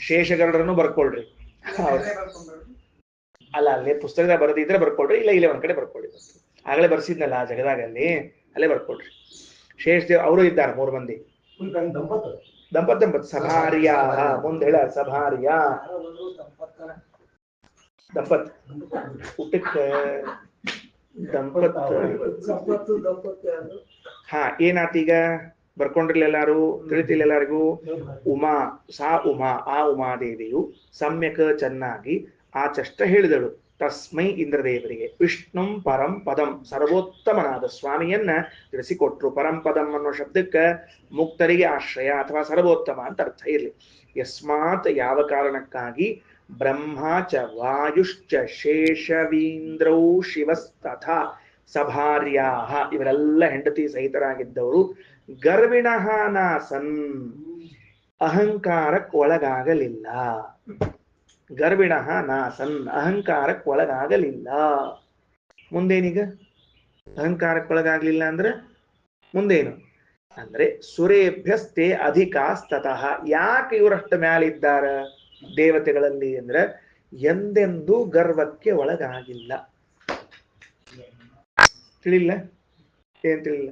ಶೇಷ ಗರುಡರನ್ನು ಬರ್ಕೊಳ್ರಿ. ಅಲ್ಲ, ಅಲ್ಲೇ ಪುಸ್ತಕದಾಗ ಬರೆದಿದ್ರೆ ಬರ್ಕೊಳ್ರಿ, ಇಲ್ಲ ಇಲ್ಲೇ ಒಂದ್ ಕಡೆ ಬರ್ಕೊಳ್ರಿ. ಆಗಲೇ ಬರ್ಸಿದ್ನಲ್ಲ ಆ ಜಗದಾಗ, ಅಲ್ಲೇ ಬರ್ಕೊಳ್ರಿ. ಶೇಷದೇವ್ ಅವರು ಇದ್ದಾರೆ 3 ಮಂದಿ ದಂಪತ್ ಸಭಾರ್ಯ. ಮುಂದೆ ಹೇಳ ಸಭಾರ್ಯ ದಂಪತ್ ಊಟಕ್ಕೆ ದಂಪತ್. ಹಾ, ಏನಾತೀಗ ಬರ್ಕೊಂಡ್ರಿಲ್ಲ ಎಲ್ಲಾರು? ತಿಳಿತಿಲ್ಲ ಎಲ್ಲರಿಗೂ? ಉಮಾ, ಸಾ ಉಮಾ, ಆ ಉಮಾದೇವಿಯು ಸಮ್ಯಕ್ ಚೆನ್ನಾಗಿ ಆಚಷ್ಟ ಹೇಳಿದಳು. ತಸ್ಮೈ ಇಂದ್ರದೇವರಿಗೆ. ವಿಷ್ಣುಂ ಪರಂ ಪದಂ, ಸರ್ವೋತ್ತಮನಾದ ಸ್ವಾಮಿಯನ್ನ ತಿಳಿಸಿಕೊಟ್ರು. ಪರಂ ಪದಂ ಅನ್ನೋ ಶಬ್ದಕ್ಕೆ ಮುಕ್ತರಿಗೆ ಆಶ್ರಯ ಅಥವಾ ಸರ್ವೋತ್ತಮ ಅಂತ ಅರ್ಥ ಇರಲಿ. ಯಸ್ಮಾತ್, ಯಾವ ಕಾರಣಕ್ಕಾಗಿ? ಬ್ರಹ್ಮಾಚ ವಾಯುಶ್ಚ ಶೇಷವೀಂದ್ರೌ ಶಿವಸ್ತಥಾ ಸಭಾರ್ಯಾ, ಇವರೆಲ್ಲ ಹೆಂಡತಿ ಸಹಿತರಾಗಿದ್ದವರು. ಗರ್ವಿಣಃ ನಾಸನ್, ಅಹಂಕಾರಕ್ಕೆ ಒಳಗಾಗಲಿಲ್ಲ. ಗರ್ವಿಣಃ ನಾಸನ್, ಅಹಂಕಾರಕ್ಕೆ ಒಳಗಾಗಲಿಲ್ಲ. ಮುಂದೇನೀಗ? ಅಹಂಕಾರಕ್ಕೆ ಒಳಗಾಗ್ಲಿಲ್ಲ ಅಂದ್ರೆ ಮುಂದೇನು ಅಂದ್ರೆ ಸುರೇಭ್ಯಸ್ತೆ ಅಧಿಕಾಸ್ತತಃ. ಯಾಕೆ ಇವರಷ್ಟು ಮ್ಯಾಲಿದ್ದಾರ ದೇವತೆಗಳಲ್ಲಿ ಅಂದ್ರೆ ಎಂದೆಂದೂ ಗರ್ವಕ್ಕೆ ಒಳಗಾಗಿಲ್ಲ. ತಿಳಿಲ್ಲ? ಏನ್ ತಿಳಿಲ್ಲ?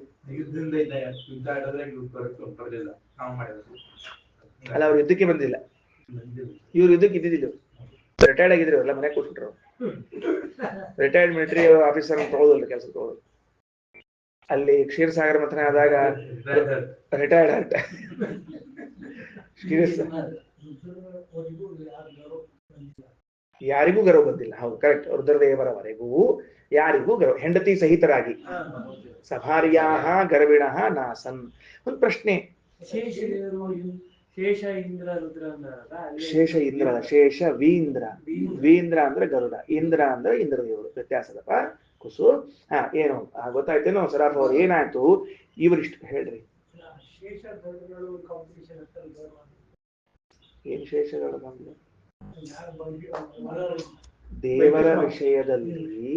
ಅಲ್ಲ, ಅವ್ರು ಯುದ್ಧಕ್ಕೆ ಬಂದಿಲ್ಲ, ಇವ್ರು ಯುದ್ಧಕ್ಕೆ ಇದ್ದಿದ್ದಿಲ್ಲ. ರಿಟೈರ್ಡ್ ಆಗಿದ್ರು, ಎಲ್ಲ ಮನೆ ಕೂತ್ಬಿಟ್ರು. ರಿಟೈರ್ಡ್ ಮಿಲಿಟರಿ ಆಫೀಸರ್ ತಗೊಳ್ಳೋದಿಲ್ಲ, ಕೆಲಸ ತಗೊಳ್ಳೋದು. ಅಲ್ಲಿ ಕ್ಷೀರಸಾಗರ ಮಂಥನ ಆದಾಗ ರಿಟೈರ್ಡ್ ಆಯ್ತ. ಯಾರಿಗೂ ಗರ್ವ ಬಂದಿಲ್ಲ. ಹೌದು, ಕರೆಕ್ಟ್. ರುದ್ರದೇವರವರೆಗೂ ಯಾರಿಗೂ ಗರ್ವ, ಹೆಂಡತಿ ಸಹಿತರಾಗಿ. ಸಭಾರ್ಯಾಹ ಗರ್ವಿಣಃ ನಾಸನ್. ಒಂದು ಪ್ರಶ್ನೆ, ಶೇಷ ಇಂದ್ರ, ಶೇಷ ವೀಂದ್ರ. ವೀಂದ್ರ ಅಂದ್ರೆ ಗರುಡ, ಇಂದ್ರ ಅಂದ್ರೆ ಇಂದ್ರದೇವರು. ವ್ಯತ್ಯಾಸದಪ್ಪ ಕುಸು. ಏನು ಗೊತ್ತಾಯ್ತೇನೋ ಸರಾಫ್ ಅವ್ರು? ಏನಾಯ್ತು ಇವರಿಷ್ಟು ಹೇಳ್ರಿ. ಏನ್ ಶೇಷಗಳು ಬಂದ್ರು? ದೇವರ ವಿಷಯದಲ್ಲಿ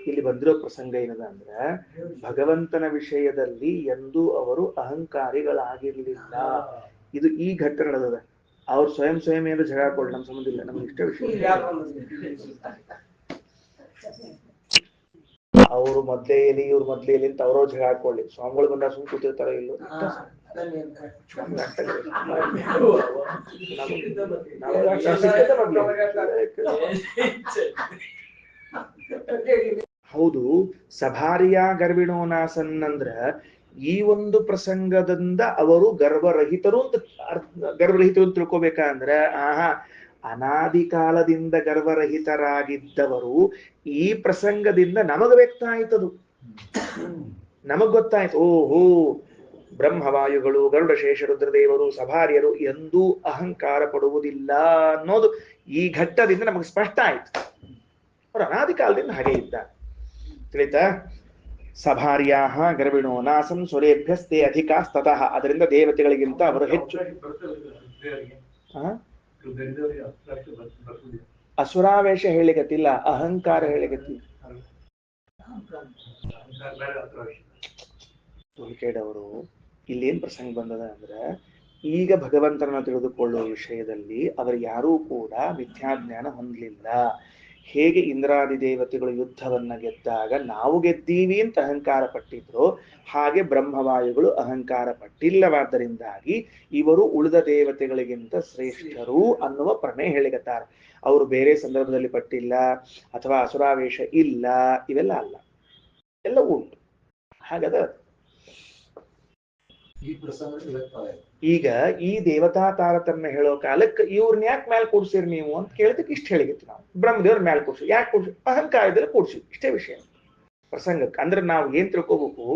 ಇಲ್ಲಿ ಬಂದಿರೋ ಪ್ರಸಂಗ ಏನದ ಅಂದ್ರೆ, ಭಗವಂತನ ವಿಷಯದಲ್ಲಿ ಎಂದೂ ಅವರು ಅಹಂಕಾರಿಗಳಾಗಿರ್ಲಿಲ್ಲ. ಇದು ಈ ಘಟ್ಟ ನಡೆದದ. ಅವ್ರು ಸ್ವಯಂ ಏನು ಜಗಳ ಹಾಕೊಳ್ಳಿ, ನಮ್ ಸಂಬಂಧ ಇಲ್ಲ, ನಮ್ಗೆ ಇಷ್ಟ ವಿಷಯ. ಅವ್ರು ಮೊದ್ಲೇ ಎಲ್ಲಿ, ಇವ್ರು ಮೊದ್ಲೇ ಎಲ್ಲಿ ಅಂತ ಅವ್ರವ್ರು ಜಗಳ ಹಾಕೊಳ್ಳಿ. ಸ್ವಾಮಿಗಳು ಬಂದ ಸುಮ್ ಕೂತಿರ್ತಾರ ಇಲ್ಲೋ. ಹೌದು, ಸಭಾರ್ಯ ಗರ್ವಿಣೋನಾಸನ್ ಅಂದ್ರ ಈ ಒಂದು ಪ್ರಸಂಗದಿಂದ ಅವರು ಗರ್ವರಹಿತರು ಅಂತ ತಿಳ್ಕೊಬೇಕಂದ್ರ, ಅನಾದಿ ಕಾಲದಿಂದ ಗರ್ವರಹಿತರಾಗಿದ್ದವರು ಈ ಪ್ರಸಂಗದಿಂದ ನಮಗ ವ್ಯಕ್ತ ಆಯ್ತದು. ನಮಗ್ ಗೊತ್ತಾಯ್ತು, ಓಹೋ ಬ್ರಹ್ಮವಾಯುಗಳು, ಗರುಡ ಶೇಷ ರುದ್ರದೇವರು, ಸಭಾರ್ಯರು ಎಂದೂ ಅಹಂಕಾರ ಪಡುವುದಿಲ್ಲ ಅನ್ನೋದು ಈ ಘಟ್ಟದಿಂದ ನಮಗೆ ಸ್ಪಷ್ಟ ಆಯ್ತು. ಅವರು ಅನಾದಿ ಕಾಲದಿಂದ ಹಾಗೆ ಇದ್ದ. ತಿಳಿತಾ? ಸಭಾರ್ಯಾಹ ಗರ್ಭಿಣೋ ನಾಸಂ ಸುರೇಭ್ಯಸ್ತೆ ಅಧಿಕಾಸ್ತತಃ. ಅದರಿಂದ ದೇವತೆಗಳಿಗಿಂತ ಅವರು ಹೆಚ್ಚು. ಅಸುರಾವೇಶ ಹೇಳಿಗತ್ತಿಲ್ಲ, ಅಹಂಕಾರ ಹೇಳಿಗತ್ತಿ. ತುಲ್ಕೇಡವರು ಇಲ್ಲೇನ್ ಪ್ರಸಂಗ ಬಂದದ ಅಂದ್ರೆ, ಈಗ ಭಗವಂತನ ತಿಳಿದುಕೊಳ್ಳುವ ವಿಷಯದಲ್ಲಿ ಅವರು ಯಾರೂ ಕೂಡ ಮಿಥ್ಯಾಜ್ಞಾನ ಹೊಂದಲಿಲ್ಲ. ಹೇಗೆ ಇಂದ್ರಾದಿ ದೇವತೆಗಳು ಯುದ್ಧವನ್ನ ಗೆದ್ದಾಗ ನಾವು ಗೆದ್ದೀವಿ ಅಂತ ಅಹಂಕಾರ ಪಟ್ಟಿದ್ರು, ಹಾಗೆ ಬ್ರಹ್ಮವಾಯುಗಳು ಅಹಂಕಾರ ಪಟ್ಟಿಲ್ಲವಾದ್ದರಿಂದಾಗಿ ಇವರು ಉಳಿದ ದೇವತೆಗಳಿಗಿಂತ ಶ್ರೇಷ್ಠರು ಅನ್ನುವ ಪ್ರಮೇಯ ಹೇಳಿಗತ್ತಾರೆ. ಅವರು ಬೇರೆ ಸಂದರ್ಭದಲ್ಲಿ ಪಟ್ಟಿಲ್ಲ ಅಥವಾ ಅಸುರಾವೇಶ ಇಲ್ಲ, ಇವೆಲ್ಲ ಅಲ್ಲ, ಎಲ್ಲ ಉಂಟು. ಹಾಗದ ಈಗ ಈ ದೇವತಾ ತಾರತಮ್ಯ ಹೇಳೋ ಕಾಲಕ್ಕೆ ಇವ್ರನ್ನ ಯಾಕೆ ಮ್ಯಾಲ್ ಕೂಡ್ಸಿರಿ ನೀವು ಅಂತ ಕೇಳಿದಕ್ಕೆ ಇಷ್ಟ ಹೇಳಿಗಿತ್ತು. ನಾವು ಬ್ರಹ್ಮದೇವ್ರ ಮ್ಯಾಲ್ ಕೂಡ್ಸಿ, ಯಾಕೆ ಕೂಡ್ಸಿ? ಅಹಂಕಾರದಲ್ಲಿ ಕೂಡ್ಸಿ, ಇಷ್ಟೇ ವಿಷಯ ಪ್ರಸಂಗಕ್ಕೆ. ಅಂದ್ರೆ ನಾವು ಏನ್ ತಿಳ್ಕೋಬೇಕು,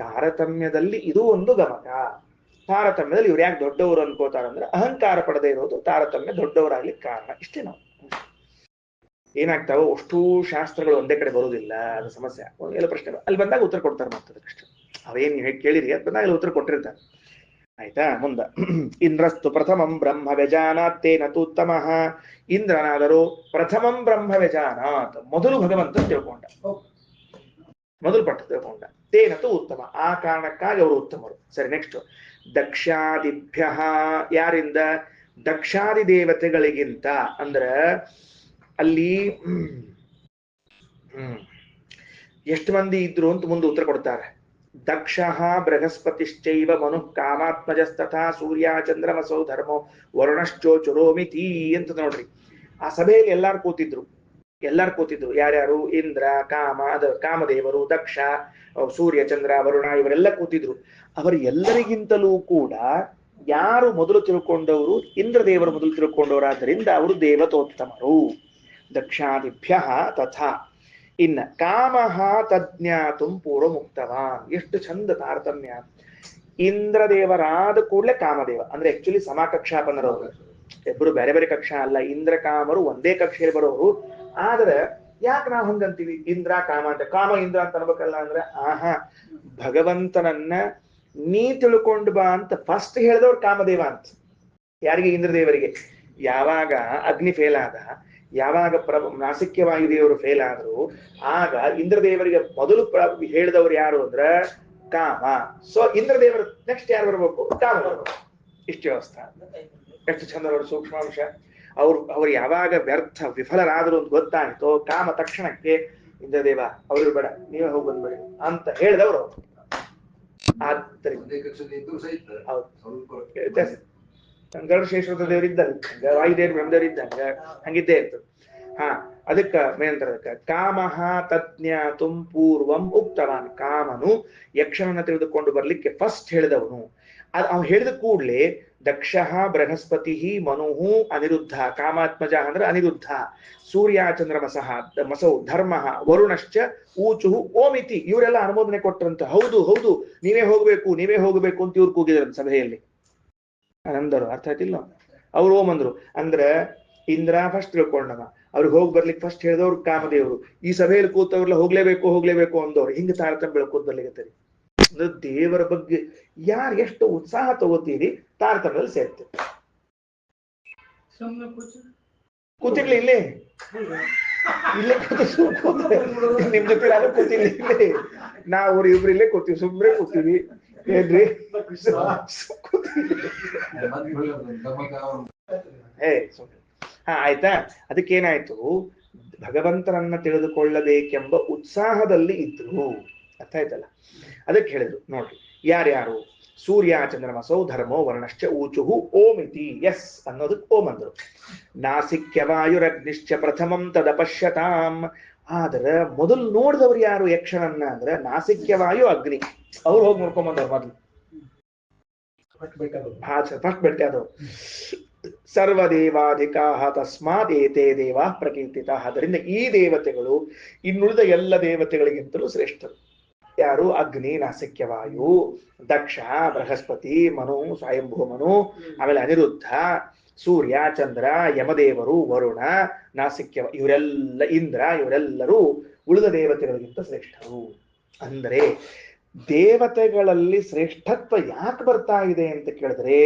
ತಾರತಮ್ಯದಲ್ಲಿ ಇದು ಒಂದು ಗಮಕ. ತಾರತಮ್ಯದಲ್ಲಿ ಇವ್ರು ಯಾಕೆ ದೊಡ್ಡವರು ಅನ್ಕೋತಾರಂದ್ರೆ ಅಹಂಕಾರ ಪಡದೇ ಇರೋದು ತಾರತಮ್ಯ ದೊಡ್ಡವರಾಗ್ಲಿಕ್ಕೆ ಕಾರಣ. ಇಷ್ಟೇ. ನಾವು ಏನಾಗ್ತಾವ, ಅಷ್ಟೂ ಶಾಸ್ತ್ರಗಳು ಒಂದೇ ಕಡೆ ಬರುವುದಿಲ್ಲ, ಅದು ಸಮಸ್ಯೆ. ಎಲ್ಲ ಪ್ರಶ್ನೆ ಅಲ್ಲಿ ಬಂದಾಗ ಉತ್ತರ ಕೊಡ್ತಾರೆ. ಮಾತದಕ್ಕಷ್ಟೇ ಅವೇನ್ ನೀವು ಹೇಗೆ ಕೇಳಿರಿ ಅಂತ ಬಂದಾಗ ಉತ್ತರ ಕೊಟ್ಟಿರ್ತಾರೆ. ಆಯ್ತಾ? ಮುಂದ ಇಂದ್ರಸ್ತು ಪ್ರಥಮಂ ಬ್ರಹ್ಮ ವ್ಯಜಾನಾತ್ತೇನ ತೂತ್ತಮ. ಇಂದ್ರನಾದರೂ ಪ್ರಥಮಂ ಬ್ರಹ್ಮ ವ್ಯಜಾನಾತ್, ಮೊದಲು ಭಗವಂತ ತಿಳ್ಕೊಂಡ, ಮೊದಲು ಪಟ್ಟು ತಿಳ್ಕೊಂಡ. ತೇನತು ಉತ್ತಮ, ಆ ಕಾರಣಕ್ಕಾಗಿ ಅವರು ಉತ್ತಮರು. ಸರಿ, ನೆಕ್ಸ್ಟ್ ದಕ್ಷಾದಿಭ್ಯ. ಯಾರಿಂದ? ದಕ್ಷಾದಿ ದೇವತೆಗಳಿಗಿಂತ. ಅಂದ್ರ ಅಲ್ಲಿ ಎಷ್ಟು ಮಂದಿ ಇದ್ರು ಅಂತ ಮುಂದೆ ಉತ್ತರ ಕೊಡ್ತಾರೆ. ದಕ್ಷ ಬೃಹಸ್ಪತಿಶ್ಚೈವ ಮನು ಕಾಮಾತ್ಮಜಸ್ತಥಾ ಸೂರ್ಯ ಚಂದ್ರಮಸೌ ಧರ್ಮೋ ವರುಣಶ್ಚೋಚುರೋಮಿತಿ ಅಂತ ನೋಡ್ರಿ. ಆ ಸಭೆಯಲ್ಲಿ ಎಲ್ಲಾರು ಕೂತಿದ್ರು. ಯಾರ್ಯಾರು? ಇಂದ್ರ, ಕಾಮದೇವರು, ದಕ್ಷ, ಸೂರ್ಯ, ಚಂದ್ರ, ವರುಣ ಇವರೆಲ್ಲ ಕೂತಿದ್ರು. ಅವರು ಎಲ್ಲರಿಗಿಂತಲೂ ಕೂಡ ಯಾರು ಮೊದಲು ತಿಳ್ಕೊಂಡವರು? ಇಂದ್ರದೇವರು ಮೊದಲು ತಿಳ್ಕೊಂಡವರಾದ್ದರಿಂದ ಅವರು ದೇವತೋತ್ತಮರು. ದಕ್ಷಾದಿಭ್ಯ ತಥಾ. ಇನ್ನ ಕಾಮಃ ತಜ್ಞಾತು ಪೂರ್ವ ಮುಕ್ತವಾನ್. ಎಷ್ಟು ಚಂದ ತಾರತಮ್ಯ. ಇಂದ್ರದೇವರಾದ ಕೂಡಲೇ ಕಾಮದೇವ, ಅಂದ್ರೆ ಆಕ್ಚುಲಿ ಸಮಾಕಕ್ಷಾ ಬಂದರವರು, ಇಬ್ಬರು ಬೇರೆ ಬೇರೆ ಕಕ್ಷಾ ಅಲ್ಲ. ಇಂದ್ರ ಕಾಮರು ಒಂದೇ ಕಕ್ಷೆಯಲ್ಲಿ ಬರೋರು. ಆದ್ರೆ ಯಾಕೆ ನಾವು ಹಂಗಂತೀವಿ ಇಂದ್ರ ಕಾಮ ಅಂತ? ಕಾಮ ಇಂದ್ರ ಅಂತ ಅನ್ಬೇಕಲ್ಲ. ಅಂದ್ರೆ ಭಗವಂತನನ್ನ ನೀ ತಿಳ್ಕೊಂಡು ಬಾ ಅಂತ ಫಸ್ಟ್ ಹೇಳಿದವ್ರು ಕಾಮದೇವ ಅಂತ. ಯಾರಿಗೆ? ಇಂದ್ರದೇವರಿಗೆ. ಯಾವಾಗ ಅಗ್ನಿ ಫೇಲ್ ಆದ, ಯಾವಾಗ ನಾಸಿಕ್ಯ ವಾಯುದೇವರು ಫೇಲ್ ಆದ್ರು, ಆಗ ಇಂದ್ರದೇವರಿಗೆ ಮೊದಲು ಹೇಳಿದವರು ಯಾರು ಅಂದ್ರ ಕಾಮ. ಸೊ ಇಂದ್ರದೇವರು ನೆಕ್ಸ್ಟ್ ಯಾರು ಬರ್ಬೇಕು? ಕಾಮ ಬರ್ಬೇಕು. ಇಷ್ಟು ವ್ಯವಸ್ಥೆ. ಎಷ್ಟು ಚಂದ ಅವರು ಸೂಕ್ಷ್ಮಾಂಶ. ಅವ್ರು ಯಾವಾಗ ವ್ಯರ್ಥ ವಿಫಲರಾದ್ರು ಅಂತ ಗೊತ್ತಾಯ್ತು, ಕಾಮ ತಕ್ಷಣಕ್ಕೆ ಇಂದ್ರದೇವ ಅವ್ರು ಬೇಡ, ನೀವೇ ಹೋಗಿ ಬಂದ್ಬೇಡಿ ಅಂತ ಹೇಳಿದವರು. ಗರುಡಶೇಷದ ದೇವರು ಇದ್ದಂಗ, ವಾಯುದೇವ್ರ ಬ್ರಹ್ಮದೇವ್ರ ಇದ್ದಂಗ ಹಂಗಿದ್ದೇ ಇರ್ತದೆ. ಅದಕ್ಕ ಮೇಂದ್ರದಕ್ಕ ಕಾಮಃ ತಜ್ಞಾತು ಪೂರ್ವಂ ಉಕ್ತವಾನ್. ಕಾಮನು ಯಕ್ಷನನ್ನ ತಿಳಿದುಕೊಂಡು ಬರ್ಲಿಕ್ಕೆ ಫಸ್ಟ್ ಹೇಳಿದವನು. ಅವ್ನು ಹೇಳಿದ ಕೂಡ್ಲೆ ದಕ್ಷ ಬೃಹಸ್ಪತಿ ಮನುಹು ಅನಿರುದ್ಧ. ಕಾಮಾತ್ಮಜ ಅಂದ್ರೆ ಅನಿರುದ್ಧ. ಸೂರ್ಯ ಚಂದ್ರಮಸಃ ಮಸೌ ಧರ್ಮ ವರುಣಶ್ಚ ಊಚುಹು ಓಮಿತಿ. ಇವರೆಲ್ಲ ಅನುಮೋದನೆ ಕೊಟ್ಟರಂತ. ಹೌದು ಹೌದು, ನೀವೇ ಹೋಗ್ಬೇಕು ಅಂತ ಇವ್ರು ಕೂಗಿದ್ರಂತ ಸಭೆಯಲ್ಲಿ. ಅಂದರು. ಅರ್ಥ ಆಯ್ತಿಲ್ಲ? ಅವ್ರು ಓಂ ಅಂದ್ರು. ಅಂದ್ರ ಇಂದ್ರ ಫಸ್ಟ್ ತಿಳ್ಕೊಂಡವ, ಅವ್ರಿಗೆ ಹೋಗಿ ಬರ್ಲಿಕ್ಕೆ ಫಸ್ಟ್ ಹೇಳಿದವ್ರು ಕಾಮದೇವರು. ಈ ಸಭೆಯಲ್ಲಿ ಕೂತವ್ರಲ್ಲ ಹೋಗ್ಲೇಬೇಕು ಅಂದವ್ರು. ಹಿಂಗ ತಾರತಮ್ಯ ಬೆಳ್ಕೋದ್ ಬರ್ಲಿಕ್ಕತ್ತರಿ. ಅಂದ್ರೆ ದೇವರ ಬಗ್ಗೆ ಯಾರು ಎಷ್ಟು ಉತ್ಸಾಹ ತಗೋತೀರಿ ತಾರತಮ್ಯದಲ್ಲಿ ಸೇರ್ತೇವೆ. ಕೂತಿರ್ಲಿ ಇಲ್ಲೇ ನಿಮ್ ಜೊತೆ ಕೂತಿರ್ಲಿ ಇಲ್ಲೇ. ನಾವು ಇಬ್ರು ಇಲ್ಲೇ ಕೂತೀವಿ, ಸುಮ್ಮನೆ ಕೂತೀವಿ ಏನ್ರಿ? ಆಯ್ತಾ? ಅದಕ್ಕೇನಾಯ್ತು, ಭಗವಂತನನ್ನ ತಿಳಿದುಕೊಳ್ಳಬೇಕೆಂಬ ಉತ್ಸಾಹದಲ್ಲಿ ಇದ್ರು. ಅರ್ಥ ಆಯ್ತಲ್ಲ? ಅದಕ್ಕೆ ಹೇಳಿದ್ರು ನೋಡ್ರಿ, ಯಾರ್ಯಾರು? ಸೂರ್ಯ ಚಂದ್ರಮಸೌ ಧರ್ಮೋ ವರ್ಣಶ್ಚ ಊಚುಹು ಓಮಿತಿ. ಎಸ್ ಅನ್ನೋದಕ್ಕೆ ಓಂ ಅಂದ್ರು. ನಾಸಿಕ್ಯವಾಯುರಗ್ನಿಶ್ಚ ಪ್ರಥಮಂ ತದಪಶ್ಯತಾಂ. ಆದ್ರೆ ಮೊದಲು ನೋಡಿದವ್ರು ಯಾರು ಯಕ್ಷನನ್ನ ಅಂದ್ರೆ ನಾಸಿಕ್ಯವಾಯು ಅಗ್ನಿ. ಅವ್ರು ಹೋಗಿ ನೋಡ್ಕೊಂಬಂದವ್ರು ಮೊದಲು. ಫಸ್ಟ್ ಭೇಟಿ ಆದವ್ರು. ಸರ್ವದೇವಾಧಿಕಾ ತಸ್ಮಾತ್ ಏತೇ ದೇವಾ ಪ್ರಕೀರ್ತಿತ. ಅದರಿಂದ ಈ ದೇವತೆಗಳು ಇನ್ನುಳಿದ ಎಲ್ಲ ದೇವತೆಗಳಿಗಿಂತಲೂ ಶ್ರೇಷ್ಠರು. ಯಾರು? ಅಗ್ನಿ, ನಾಸಿಕ್ಯವಾಯು, ದಕ್ಷ, ಬೃಹಸ್ಪತಿ, ಮನು, ಸ್ವಯಂಭೂ ಮನು, ಆಮೇಲೆ ಅನಿರುದ್ಧ, ಸೂರ್ಯ, ಚಂದ್ರ, ಯಮದೇವರು, ವರುಣ, ನಾಸಿಕ್ಯ, ಇವರೆಲ್ಲ ಇಂದ್ರ, ಇವರೆಲ್ಲರೂ ಉಳಿದ ದೇವತೆಗಳಿಗಿಂತ ಶ್ರೇಷ್ಠರು. ಅಂದ್ರೆ ದೇವತೆಗಳಲ್ಲಿ ಶ್ರೇಷ್ಠತ್ವ ಯಾಕೆ ಬರ್ತಾ ಇದೆ ಅಂತ ಕೇಳಿದ್ರೆ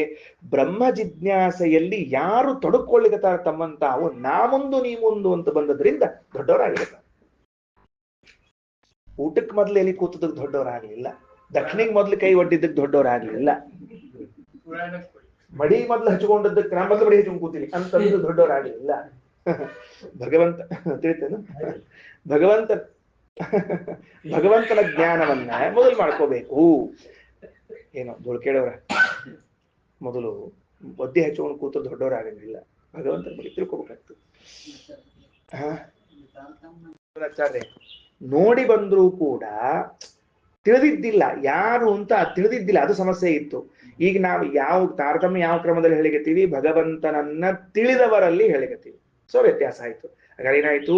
ಬ್ರಹ್ಮ ಜಿಜ್ಞಾಸೆಯಲ್ಲಿ ಯಾರು ತೊಡಕೊಳ್ಳಿಕತ್ತಾರ ತಮ್ಮಂತಾವು ನಾ ಮುಂದು ನೀ ಮುಂದು ಅಂತ ಬಂದದ್ರಿಂದ ದೊಡ್ಡವರಾಗಿರ್ತಾರೆ. ಊಟಕ್ಕೆ ಮೊದ್ಲು ಎಲ್ಲಿ ಕೂತದಕ್ಕೆ ದೊಡ್ಡವರಾಗ್ಲಿಲ್ಲ, ದಕ್ಷಿಣಿಗೆ ಮೊದ್ಲು ಕೈ ಒಡ್ಡಿದ್ದಕ್ಕೆ ದೊಡ್ಡವರಾಗ್ಲಿಲ್ಲ, ಮಡಿ ಮೊದ್ಲು ಹಚ್ಕೊಂಡದ್ದಕ್ಕೆ ನಾ ಮೊದ್ಲು ಮಡಿ ಹಚ್ಕೊಂಡು ಕೂತೀನಿ ಅಂತಂದ್ರೆ ದೊಡ್ಡವರಾಗ್ಲಿಲ್ಲ. ಭಗವಂತ ತಿಳಿತೇನು? ಭಗವಂತನ ಜ್ಞಾನವನ್ನ ಮೊದಲು ಮಾಡ್ಕೋಬೇಕು. ಏನೋ ಕೇಳವ್ರ ಮೊದಲು ಒದ್ದೆ ಹಚ್ಕೊಂಡು ಕೂತು ದೊಡ್ಡವರಾಗಂಗಿಲ್ಲ, ಭಗವಂತನ ಬಗ್ಗೆ ತಿಳ್ಕೊಬೇಕಾಗ್ತದೆ. ಆಚಾರ್ಯ ನೋಡಿ ಬಂದ್ರೂ ಕೂಡ ತಿಳಿದಿದ್ದಿಲ್ಲ ಯಾರು ಅಂತ ತಿಳಿದಿದ್ದಿಲ್ಲ, ಅದು ಸಮಸ್ಯೆ ಇತ್ತು. ಈಗ ನಾವು ಯಾವ ತಾರತಮ್ಯ ಯಾವ ಕ್ರಮದಲ್ಲಿ ಹೇಳಿಕತ್ತೀವಿ? ಭಗವಂತನನ್ನ ತಿಳಿದವರಲ್ಲಿ ಹೇಳಿಕತ್ತೀವಿ. ಸೊ ವ್ಯತ್ಯಾಸ ಆಯ್ತು. ಹಾಗಾದ್ರೆ ಏನಾಯ್ತು?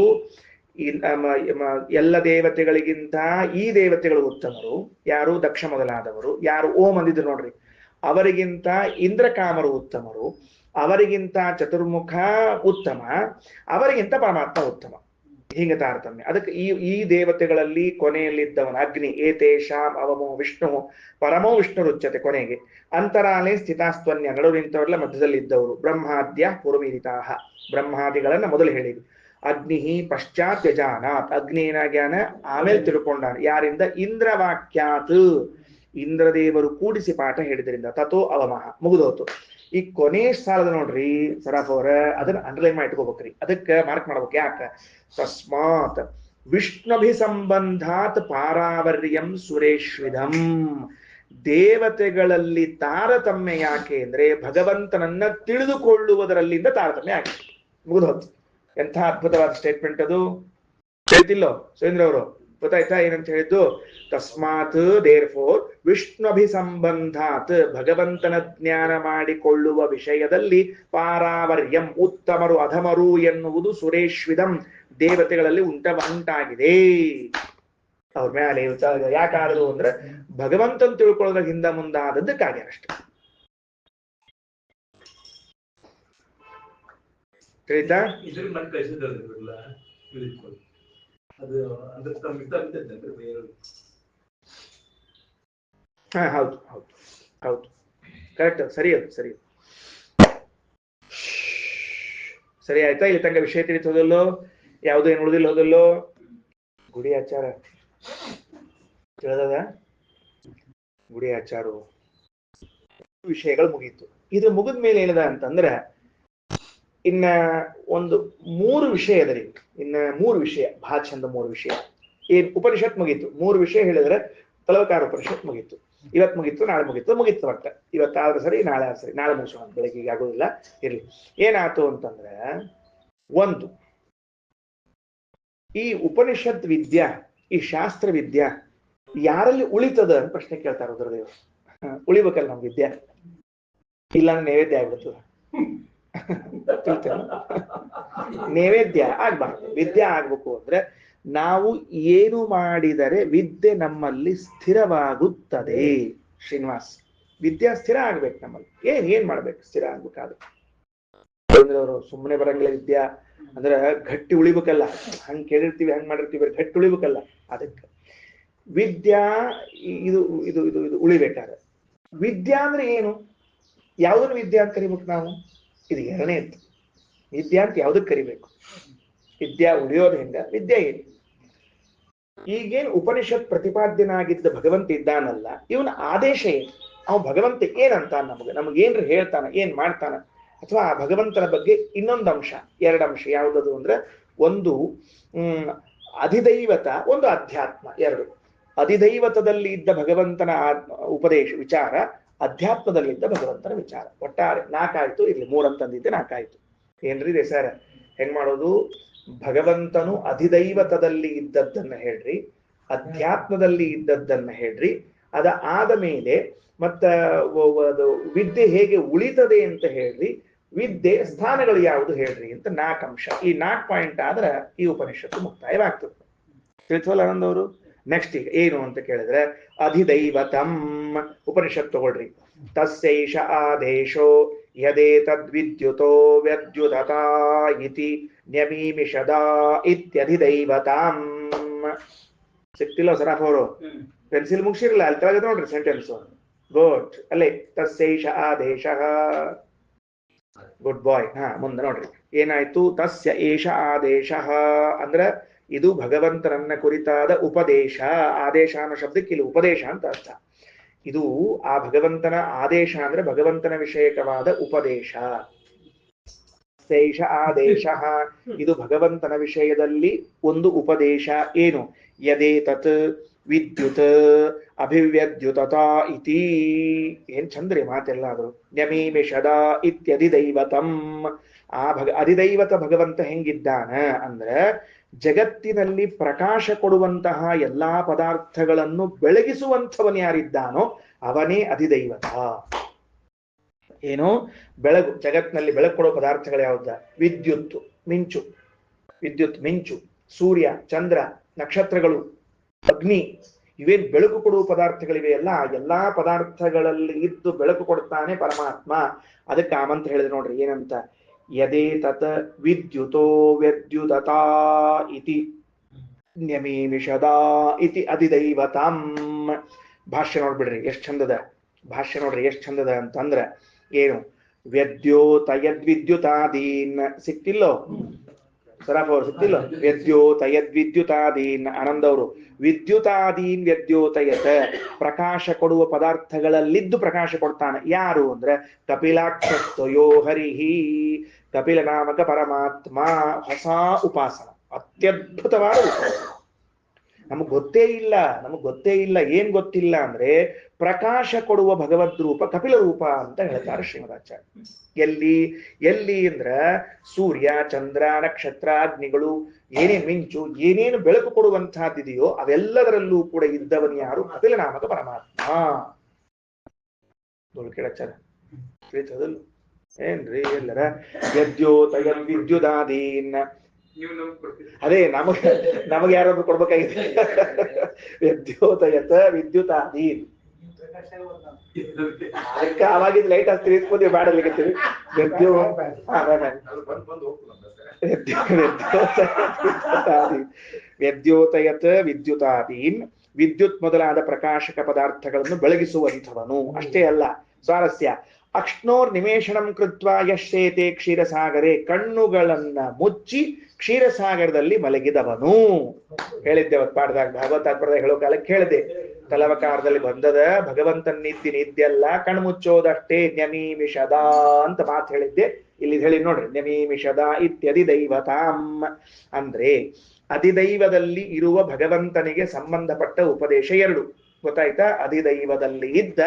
ಎಲ್ಲ ದೇವತೆಗಳಿಗಿಂತ ಈ ದೇವತೆಗಳು ಉತ್ತಮರು. ಯಾರು? ದಕ್ಷ ಮೊದಲಾದವರು. ಯಾರು ಓಂ ಅಂದಿದ್ರು ನೋಡ್ರಿ, ಅವರಿಗಿಂತ ಇಂದ್ರಕಾಮರು ಉತ್ತಮರು, ಅವರಿಗಿಂತ ಚತುರ್ಮುಖ ಉತ್ತಮ, ಅವರಿಗಿಂತ ಪರಮಾತ್ಮ ಉತ್ತಮ. ಹಿಂಗ ತಾರತಮ್ಯ. ಅದಕ್ಕೆ ಈ ದೇವತೆಗಳಲ್ಲಿ ಕೊನೆಯಲ್ಲಿದ್ದವನ ಅಗ್ನಿ, ಏತೇಷಾಂ ಅವಮೋ ವಿಷ್ಣು ಪರಮೋ ವಿಷ್ಣು ರುಚ್ಯತೆ. ಕೊನೆಗೆ ಅಂತರಾಲೇ ಸ್ಥಿತಾಸ್ತ್ವನ್ಯ, ನಡು ನಿಂತವರೆಲ್ಲ ಮಧ್ಯದಲ್ಲಿ ಇದ್ದವರು. ಬ್ರಹ್ಮಾದ್ಯ ಪೂರ್ವೀರಿತಾಹ, ಬ್ರಹ್ಮಾದಿಗಳನ್ನ ಮೊದಲು ಹೇಳಿದ್ರು. ಅಗ್ನಿ ಪಶ್ಚಾತ್ ಯಜಾನಾತ್, ಅಗ್ನಿ ಏನಾಗ್ಯಾನ ಆಮೇಲೆ ತಿಳ್ಕೊಂಡಾನ. ಯಾರಿಂದ? ಇಂದ್ರವಾಕ್ಯಾತ್, ಇಂದ್ರದೇವರು ಕೂಡಿಸಿ ಪಾಠ ಹೇಳಿದ್ರಿಂದ. ತಥೋ ಅವಮಃ, ಮುಗಿದೋತು. ಈ ಕೊನೆ ಸಾಲದ ನೋಡ್ರಿ ಸರಾಫ್ ಅವರ, ಅದನ್ನ ಅಂಡರ್ಲೈನ್ ಮಾಡಿ ಇಟ್ಕೋಬೇಕ್ರಿ. ಅದಕ್ಕೆ ಮಾರ್ಕ್ ಮಾಡ್ಬೇಕು. ಯಾಕ? ತಸ್ಮಾತ್ ವಿಷ್ಣುಭಿ ಸಂಬಂಧಾತ್ ಪಾರಾವರ್ಯಂ ಸುರೇಶ್ವಿಧಂ. ದೇವತೆಗಳಲ್ಲಿ ತಾರತಮ್ಯ ಯಾಕೆ ಅಂದ್ರೆ ಭಗವಂತನನ್ನ ತಿಳಿದುಕೊಳ್ಳುವುದರಲ್ಲಿಂದ ತಾರತಮ್ಯ ಆಗಿದೆ. ಮುಗಿದೋತು. ಎಂಥ ಅದ್ಭುತವಾದ ಸ್ಟೇಟ್ಮೆಂಟ್ ಅದು, ಹೇಳ್ತಿಲ್ಲೋ ಸುರೇಂದ್ರ ಅವರು? ಗೊತ್ತಾಯ್ತಾ ಏನಂತ ಹೇಳಿದ್ದು? ತಸ್ಮಾತ್ ದೇರ್ ಫೋರ್ ವಿಷ್ಣುಭಿ ಸಂಬಂಧಾತ್, ಭಗವಂತನ ಜ್ಞಾನ ಮಾಡಿಕೊಳ್ಳುವ ವಿಷಯದಲ್ಲಿ ಪಾರಾವರ್ಯಂ, ಉತ್ತಮರು ಅಧಮರು ಎನ್ನುವುದು ಸುರೇಶ್ವಿದಂ, ದೇವತೆಗಳಲ್ಲಿ ಉಂಟಾಗಿದೆ. ಅವ್ರ ಮೇಲೆ ಯಾಕಾದ್ರು ಅಂದ್ರೆ ಭಗವಂತನ ತಿಳ್ಕೊಳ್ಳೋದ್ರ ಹಿಂದ ಮುಂದಾದದ್ದಕ್ಕಾಗ್ಯಾರ ಅಷ್ಟೇ. ತಿಳಿತಾ? ಹಾ ಹೌದು ಹೌದು ಹೌದು, ಕರೆಕ್ಟ್, ಸರಿ ಅದು ಸರಿ. ಸರಿ ಆಯ್ತಾ? ಇಲ್ಲಿ ತನಕ ವಿಷಯ ತಿಳಿತೋದಲ್ಲೋ? ಯಾವುದು ಏನು ಉಳಿದಿಲ್ಲ ಹೋದಲ್ಲೋ? ಗುಡಿ ಆಚಾರ ತಿಳಿದದ? ಗುಡಿ ಆಚಾರ ವಿಷಯಗಳು ಮುಗೀತು. ಇದು ಮುಗಿದ ಮೇಲೆ ಏನದ ಅಂತಂದ್ರೆ ಇನ್ನ ಒಂದು 3 ವಿಷಯ ಅದರಿ. ಇನ್ನ 3 ವಿಷಯ, ಬಹಳ ಚಂದ 3 ವಿಷಯ. ಏನ್ ಉಪನಿಷತ್ ಮುಗೀತು. 3 ವಿಷಯ ಹೇಳಿದ್ರೆ ತಲವಕಾರ ಉಪನಿಷತ್ ಮುಗೀತು. ಇವತ್ತು ಮುಗೀತು, ನಾಳೆ ಮುಗೀತು. ಒಟ್ಟ ಇವತ್ತಾದ್ರೂ ಸರಿ, ನಾಳೆ ಆದ್ರೂ ಸರಿ. ನಾಳೆ ಮುಗಿಸೋಣ, ಬೆಳಗ್ಗೆ ಆಗೋದಿಲ್ಲ, ಇರ್ಲಿ. ಏನಾಯ್ತು ಅಂತಂದ್ರೆ, ಒಂದು ಈ ಉಪನಿಷತ್ ವಿದ್ಯಾ, ಈ ಶಾಸ್ತ್ರ ವಿದ್ಯಾ ಯಾರಲ್ಲಿ ಉಳಿತದ ಅಂತ ಪ್ರಶ್ನೆ ಕೇಳ್ತಾರೆ ರುದ್ರದೇವರು. ಉಳಿಬೇಕಲ್ಲ ನಮ್ ವಿದ್ಯಾ, ಇಲ್ಲ ನೈವೇದ್ಯ ಆಗ್ಬಿಡ್ತದ. ನೈವೇದ್ಯ ಆಗ್ಬಾರ್ದು, ವಿದ್ಯೆ ಆಗ್ಬೇಕು ಅಂದ್ರೆ ನಾವು ಏನು ಮಾಡಿದರೆ ವಿದ್ಯೆ ನಮ್ಮಲ್ಲಿ ಸ್ಥಿರವಾಗುತ್ತದೆ. ಶ್ರೀನಿವಾಸ್, ವಿದ್ಯಾ ಸ್ಥಿರ ಆಗ್ಬೇಕು ನಮ್ಮಲ್ಲಿ. ಏನ್ ಮಾಡ್ಬೇಕು? ಸ್ಥಿರ ಆಗ್ಬೇಕಾದ್ರೆ ಅವರು ಸುಮ್ಮನೆ ಬರಂಗಿಲ್ಲ. ವಿದ್ಯಾ ಅಂದ್ರೆ ಗಟ್ಟಿ ಉಳಿಬೇಕಲ್ಲ. ಹಂಗ್ ಕೇಳಿರ್ತೀವಿ, ಹಂಗ್ ಮಾಡಿರ್ತೀವಿ, ಗಟ್ಟಿ ಉಳಿಬೇಕಲ್ಲ. ಅದಕ್ಕೆ ವಿದ್ಯಾ ಇದು ಇದು ಇದು ಇದು ಉಳಿಬೇಕಾದ್ರೆ ವಿದ್ಯಾ ಅಂದ್ರೆ ಏನು? ಯಾವ್ದನ್ನ ವಿದ್ಯಾ ಅಂತ ಕರಿಬೇಕು ನಾವು? ಇದು ಎರಡನೇ ಇತ್ತು. ವಿದ್ಯಾ ಅಂತ ಯಾವ್ದಕ್ ಕರಿಬೇಕು? ವಿದ್ಯಾ ಉಳಿಯೋದು ಹೆಂಗ? ವಿದ್ಯೆ ಏನು? ಈಗೇನ್ ಉಪನಿಷತ್ ಪ್ರತಿಪಾದ್ಯನಾಗಿದ್ದ ಭಗವಂತ ಇದ್ದಾನಲ್ಲ, ಇವನ ಆದೇಶ ಏನು? ಅವ ಭಗವಂತ ಏನಂತ ನಮಗೇನ್ರ ಹೇಳ್ತಾನ, ಏನ್ ಮಾಡ್ತಾನ? ಅಥವಾ ಆ ಭಗವಂತನ ಬಗ್ಗೆ ಇನ್ನೊಂದು ಅಂಶ, 2 ಅಂಶ. ಯಾವುದದು ಅಂದ್ರೆ, ಒಂದು ಅಧಿದೈವತ, ಒಂದು ಅಧ್ಯಾತ್ಮ. 2. ಅಧಿದೈವತದಲ್ಲಿ ಇದ್ದ ಭಗವಂತನ ಉಪದೇಶ ವಿಚಾರ, ಅಧ್ಯಾತ್ಮದಲ್ಲಿದ್ದ ಭಗವಂತನ ವಿಚಾರ. ಒಟ್ಟಾರೆ 4 ಆಯ್ತು. ಇಲ್ಲಿ 3 ಅಂತಂದಿದ್ದೆ, 4 ಆಯ್ತು. ಏನ್ರಿ ಇದೆ ಸರ್? ಹೆಂಗ್ ಮಾಡೋದು? ಭಗವಂತನು ಅಧಿದೈವತದಲ್ಲಿ ಇದ್ದದ್ದನ್ನ ಹೇಳ್ರಿ, ಅಧ್ಯಾತ್ಮದಲ್ಲಿ ಇದ್ದದ್ದನ್ನ ಹೇಳ್ರಿ, ಅದ ಆದ ಮೇಲೆ ಮತ್ತ ವಿದ್ಯೆ ಹೇಗೆ ಉಳಿತದೆ ಅಂತ ಹೇಳ್ರಿ, ವಿದ್ಯೆ ಸ್ಥಾನಗಳು ಯಾವುದು ಹೇಳ್ರಿ ಅಂತ 4 ಅಂಶ. ಈ 4 ಪಾಯಿಂಟ್ ಆದ್ರೆ ಈ ಉಪನಿಷತ್ತು ಮುಕ್ತಾಯವಾಗ್ತದೆ. ತಿಳಿಸೋಲ್ಲ ಆನಂದವರು? ನೆಕ್ಸ್ಟ್ ಈಗ ಏನು ಅಂತ ಕೇಳಿದ್ರೆ, ಅಧಿದೈವತಂ ಉಪನಿಷತ್ ತಗೊಳ್ರಿ. ತಸ್ಯೈಷ ಆದೇಶೋ ಯದೇ ತದ್ವಿದ್ಯುತೋ ವ್ಯದ್ಯುತತಾ ಇತಿ ನ್ಯಮೀಮಿಷದಾ ಇತ್ಯಧಿದೈವತಾಂ. ಸಿಕ್ತಿಲ್ಲ ಸರಾಫ್ ಅವರು ಪೆನ್ಸಿಲ್ ಮುಗಿಸಿರಲ್ಲ ಅಲ್ಲಿ ತೆಳಗೆ ನೋಡ್ರಿ ಸೆಂಟೆನ್ಸ್ ಗುಡ್ ಅಲ್ಲೇ ತಸ್ಯೈಷ ಆದೇಶ ಗುಡ್ ಬಾಯ್ ಮುಂದೆ ನೋಡ್ರಿ ಏನಾಯ್ತು ತಸ್ಯ ಏಷ ಆದೇಶ ಅಂದ್ರ ಇದು ಭಗವಂತನನ್ನ ಕುರಿತಾದ ಉಪದೇಶ ಆದೇಶ ಅನ್ನೋ ಶಬ್ದಕ್ಕೆ ಇಲ್ಲಿ ಉಪದೇಶ ಅಂತ ಅರ್ಥ ಇದು ಆ ಭಗವಂತನ ಆದೇಶ ಅಂದ್ರೆ ಭಗವಂತನ ವಿಷಯಕವಾದ ಉಪದೇಶ ತಸ್ಯೈಷ ಆದೇಶ ಇದು ಭಗವಂತನ ವಿಷಯದಲ್ಲಿ ಒಂದು ಉಪದೇಶ ಏನು ಯದೇತತ್ ವಿದ್ಯುತ್ ಅಭಿವ್ಯದ್ಯುತತಾ ಇತಿ ಏನ್ ಚಂದ್ರಿ ಮಾತೆಲ್ಲಾದ್ರು ನ್ಯಮೀಮಿಷದ ಇತ್ಯಧಿದೈವತಂ ಅಧಿದೈವತ ಭಗವಂತ ಹೆಂಗಿದ್ದಾನ ಅಂದ್ರ ಜಗತ್ತಿನಲ್ಲಿ ಪ್ರಕಾಶ ಕೊಡುವಂತಹ ಎಲ್ಲಾ ಪದಾರ್ಥಗಳನ್ನು ಬೆಳಗಿಸುವಂಥವನ್ ಯಾರಿದ್ದಾನೋ ಅವನೇ ಅಧಿದೈವತ ಏನು ಬೆಳಗು ಜಗತ್ತಿನಲ್ಲಿ ಬೆಳಕು ಕೊಡುವ ಪದಾರ್ಥಗಳು ಯಾವ್ದ ವಿದ್ಯುತ್ ಮಿಂಚು ಸೂರ್ಯ ಚಂದ್ರ ನಕ್ಷತ್ರಗಳು ಅಗ್ನಿ ಇವೇನ್ ಬೆಳಕು ಕೊಡುವ ಪದಾರ್ಥಗಳಿವೆ ಎಲ್ಲ ಎಲ್ಲಾ ಪದಾರ್ಥಗಳಲ್ಲಿ ಇದ್ದು ಬೆಳಕು ಕೊಡ್ತಾನೆ ಪರಮಾತ್ಮ ಅದಕ್ಕೆ ಆ ಮಂತ್ರ ಹೇಳಿದ್ರೆ ನೋಡ್ರಿ ಏನಂತ ಯದೇ ತತ್ ವಿದ್ಯುತೋ ವ್ಯದ್ಯುತತಾ ಇತಿ ನ್ಯಮೀಮಿಷದ ಇತಿ ಅಧಿದೈವತಾಂ ಭಾಷ್ಯ ನೋಡ್ಬಿಡ್ರಿ ಎಷ್ಟ್ ಚಂದದ ಅಂತಂದ್ರ ಏನು ವ್ಯದ್ಯೋತಯದ್ವಿದ್ಯುತಾದೀನ್ ಸಿಕ್ತಿಲ್ಲೋ ಸರಾಫ್ ಅವರು ಸಿಕ್ತಿಲ್ಲ ವ್ಯದ್ಯೋತಯದ್ವಿದ್ಯುತಾದೀನ್ ಆನಂದ್ ಅವರು ವಿದ್ಯುತಾದೀನ್ ವ್ಯದ್ಯೋತಯತ ಪ್ರಕಾಶ ಕೊಡುವ ಪದಾರ್ಥಗಳಲ್ಲಿದ್ದು ಪ್ರಕಾಶ ಕೊಡ್ತಾನೆ ಯಾರು ಅಂದ್ರೆ ಕಪಿಲಾಕ್ಷಸ್ತಯೋ ಹರಿಹಿ ಕಪಿಲ ನಾಮಕ ಪರಮಾತ್ಮ ಹೊಸ ಉಪಾಸನ ಅತ್ಯದ್ಭುತವಾದ ಉಪಾಸನ ನಮಗ್ ಗೊತ್ತೇ ಇಲ್ಲ ಏನ್ ಗೊತ್ತಿಲ್ಲ ಅಂದ್ರೆ ಪ್ರಕಾಶ ಕೊಡುವ ಭಗವದ್ ರೂಪ ಕಪಿಲ ರೂಪ ಅಂತ ಹೇಳ್ತಾರೆ ಶ್ರೀಮದಾಚಾರ್ಯ ಎಲ್ಲಿ ಅಂದ್ರ ಸೂರ್ಯ ಚಂದ್ರ ನಕ್ಷತ್ರ ಅಗ್ನಿಗಳು ಏನೇನ್ ಮಿಂಚು ಏನೇನು ಬೆಳಕು ಕೊಡುವಂತಹದ್ದಿದೆಯೋ ಅವೆಲ್ಲದರಲ್ಲೂ ಕೂಡ ಇದ್ದವನ್ ಯಾರು ಕಪಿಲ ನಾಮಕ ಪರಮಾತ್ಮ ಕೇಳಚಾರ ತಿಳಿತದಲ್ಲ ಏನ್ರಿ ಎಲ್ಲರ ವಿದ್ಯುದಾದೀನ್ ಅದೇ ನಮಗೆ ಯಾರಾದ್ರೂ ಕೊಡ್ಬೇಕಾಗಿದೆ ವಿದ್ಯುತಾದೀನ್ ಅದಕ್ಕೆ ಅವಾಗಿದ್ ಲೈಟ್ ಹಚ್ತೀವಿ ಇಸ್ಕೊಂತೀವಿ ಮಾಡಲಿಕ್ಕೀವಿ ವ್ಯದ್ಯೋತಯತ್ ವಿದ್ಯುತಾದೀನ್ ವಿದ್ಯುತ್ ಮೊದಲಾದ ಪ್ರಕಾಶಕ ಪದಾರ್ಥಗಳನ್ನು ಬೆಳಗಿಸುವಂಥವನು ಅಷ್ಟೇ ಅಲ್ಲ ಸ್ವಾರಸ್ಯ ಅಕ್ಷ್ಣೋರ್ ನಿಮೇಷಣಂ ಕೃತ್ವ ಯಶ್ಯೇತೆ ಕ್ಷೀರಸಾಗರೆ ಕಣ್ಣುಗಳನ್ನ ಮುಚ್ಚಿ ಕ್ಷೀರಸಾಗರದಲ್ಲಿ ಮಲಗಿದವನು ಹೇಳಿದ್ದೆ ಅವತ್ತು ಪಾಠದಾಗ ಭಾಗವತಾತ್ಪರದಾಗ ಹೇಳೋ ಕಾಲಕ್ಕೆ ಹೇಳಿದೆ ತಲವಕಾರದಲ್ಲಿ ಬಂದದ ಭಗವಂತನ ನಿದ್ಯಲ್ಲ ಕಣ್ಮುಚ್ಚೋದಷ್ಟೇ ನ್ಯಮೀಮಿಷದ ಅಂತ ಮಾತು ಹೇಳಿದ್ದೆ ಇಲ್ಲಿ ಹೇಳಿ ನೋಡ್ರಿ ನ್ಯಮೀಮಿಷದ ಇತ್ಯಧಿದೈವತಾಂ ಅಂದ್ರೆ ಅಧಿದೈವದಲ್ಲಿ ಇರುವ ಭಗವಂತನಿಗೆ ಸಂಬಂಧಪಟ್ಟ ಉಪದೇಶ ಎರಡು ಗೊತ್ತಾಯ್ತಾ ಅಧಿದೈವದಲ್ಲಿ ಇದ್ದ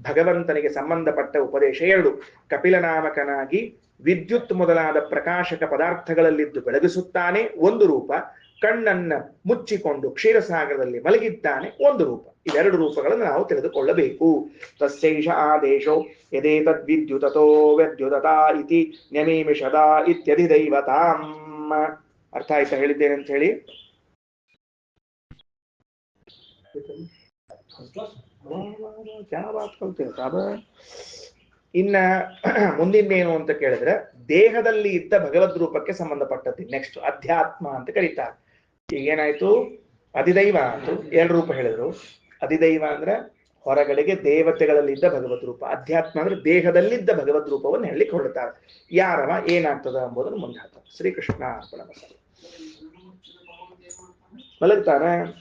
ಭಗವಂತನಿಗೆ ಸಂಬಂಧಪಟ್ಟ ಉಪದೇಶ ಎರಡು ಕಪಿಲನಾಮಕನಾಗಿ ವಿದ್ಯುತ್ ಮೊದಲಾದ ಪ್ರಕಾಶಕ ಪದಾರ್ಥಗಳಲ್ಲಿದ್ದು ಬೆಳಗಿಸುತ್ತಾನೆ ಒಂದು ರೂಪ ಕಣ್ಣನ್ನ ಮುಚ್ಚಿಕೊಂಡು ಕ್ಷೀರಸಾಗರದಲ್ಲಿ ಮಲಗಿದ್ದಾನೆ ಒಂದು ರೂಪ ಇವೆರಡು ರೂಪಗಳನ್ನು ನಾವು ತಿಳಿದುಕೊಳ್ಳಬೇಕು ತಸ್ಯೈಷ ಆದೇಶೋ ಯದೇತದ್ ವಿದ್ಯುತತೋ ವ್ಯದ್ಯುತತಾ ಇತಿ ನ್ಯಮೀಮಿಷದ ಇತ್ಯಧಿದೈವತಾಂ ಅರ್ಥ ಆಯ್ತಾ ಹೇಳಿದ್ದೇನೆ ಅಂತ ಹೇಳಿ ಇನ್ನ ಮುಂದಿನೇನು ಅಂತ ಕೇಳಿದ್ರೆ ದೇಹದಲ್ಲಿ ಇದ್ದ ಭಗವದ್ ರೂಪಕ್ಕೆ ಸಂಬಂಧಪಟ್ಟದ್ದು ನೆಕ್ಸ್ಟ್ ಅಧ್ಯಾತ್ಮ ಅಂತ ಕರೀತಾರೆ ಈಗ ಏನಾಯ್ತು ಅಧಿದೈವ ಅಂತು ಎರಡು ರೂಪ ಹೇಳಿದ್ರು ಅಧಿದೈವ ಅಂದ್ರೆ ಹೊರಗಡೆಗೆ ದೇವತೆಗಳಲ್ಲಿದ್ದ ಭಗವದ್ ರೂಪ ಅಧ್ಯಾತ್ಮ ಅಂದ್ರೆ ದೇಹದಲ್ಲಿದ್ದ ಭಗವದ್ ರೂಪವನ್ನು ಹೇಳಲಿಕ್ಕೆ ಹೊರಡ್ತಾರೆ ಯಾರವ ಏನಾಗ್ತದ ಎಂಬುದನ್ನು ಮುಂದೆ ಹೇಳ್ತಾರೆ ಶ್ರೀಕೃಷ್ಣ ಅರ್ಪಣ ಮಲಗ್ತಾನೆ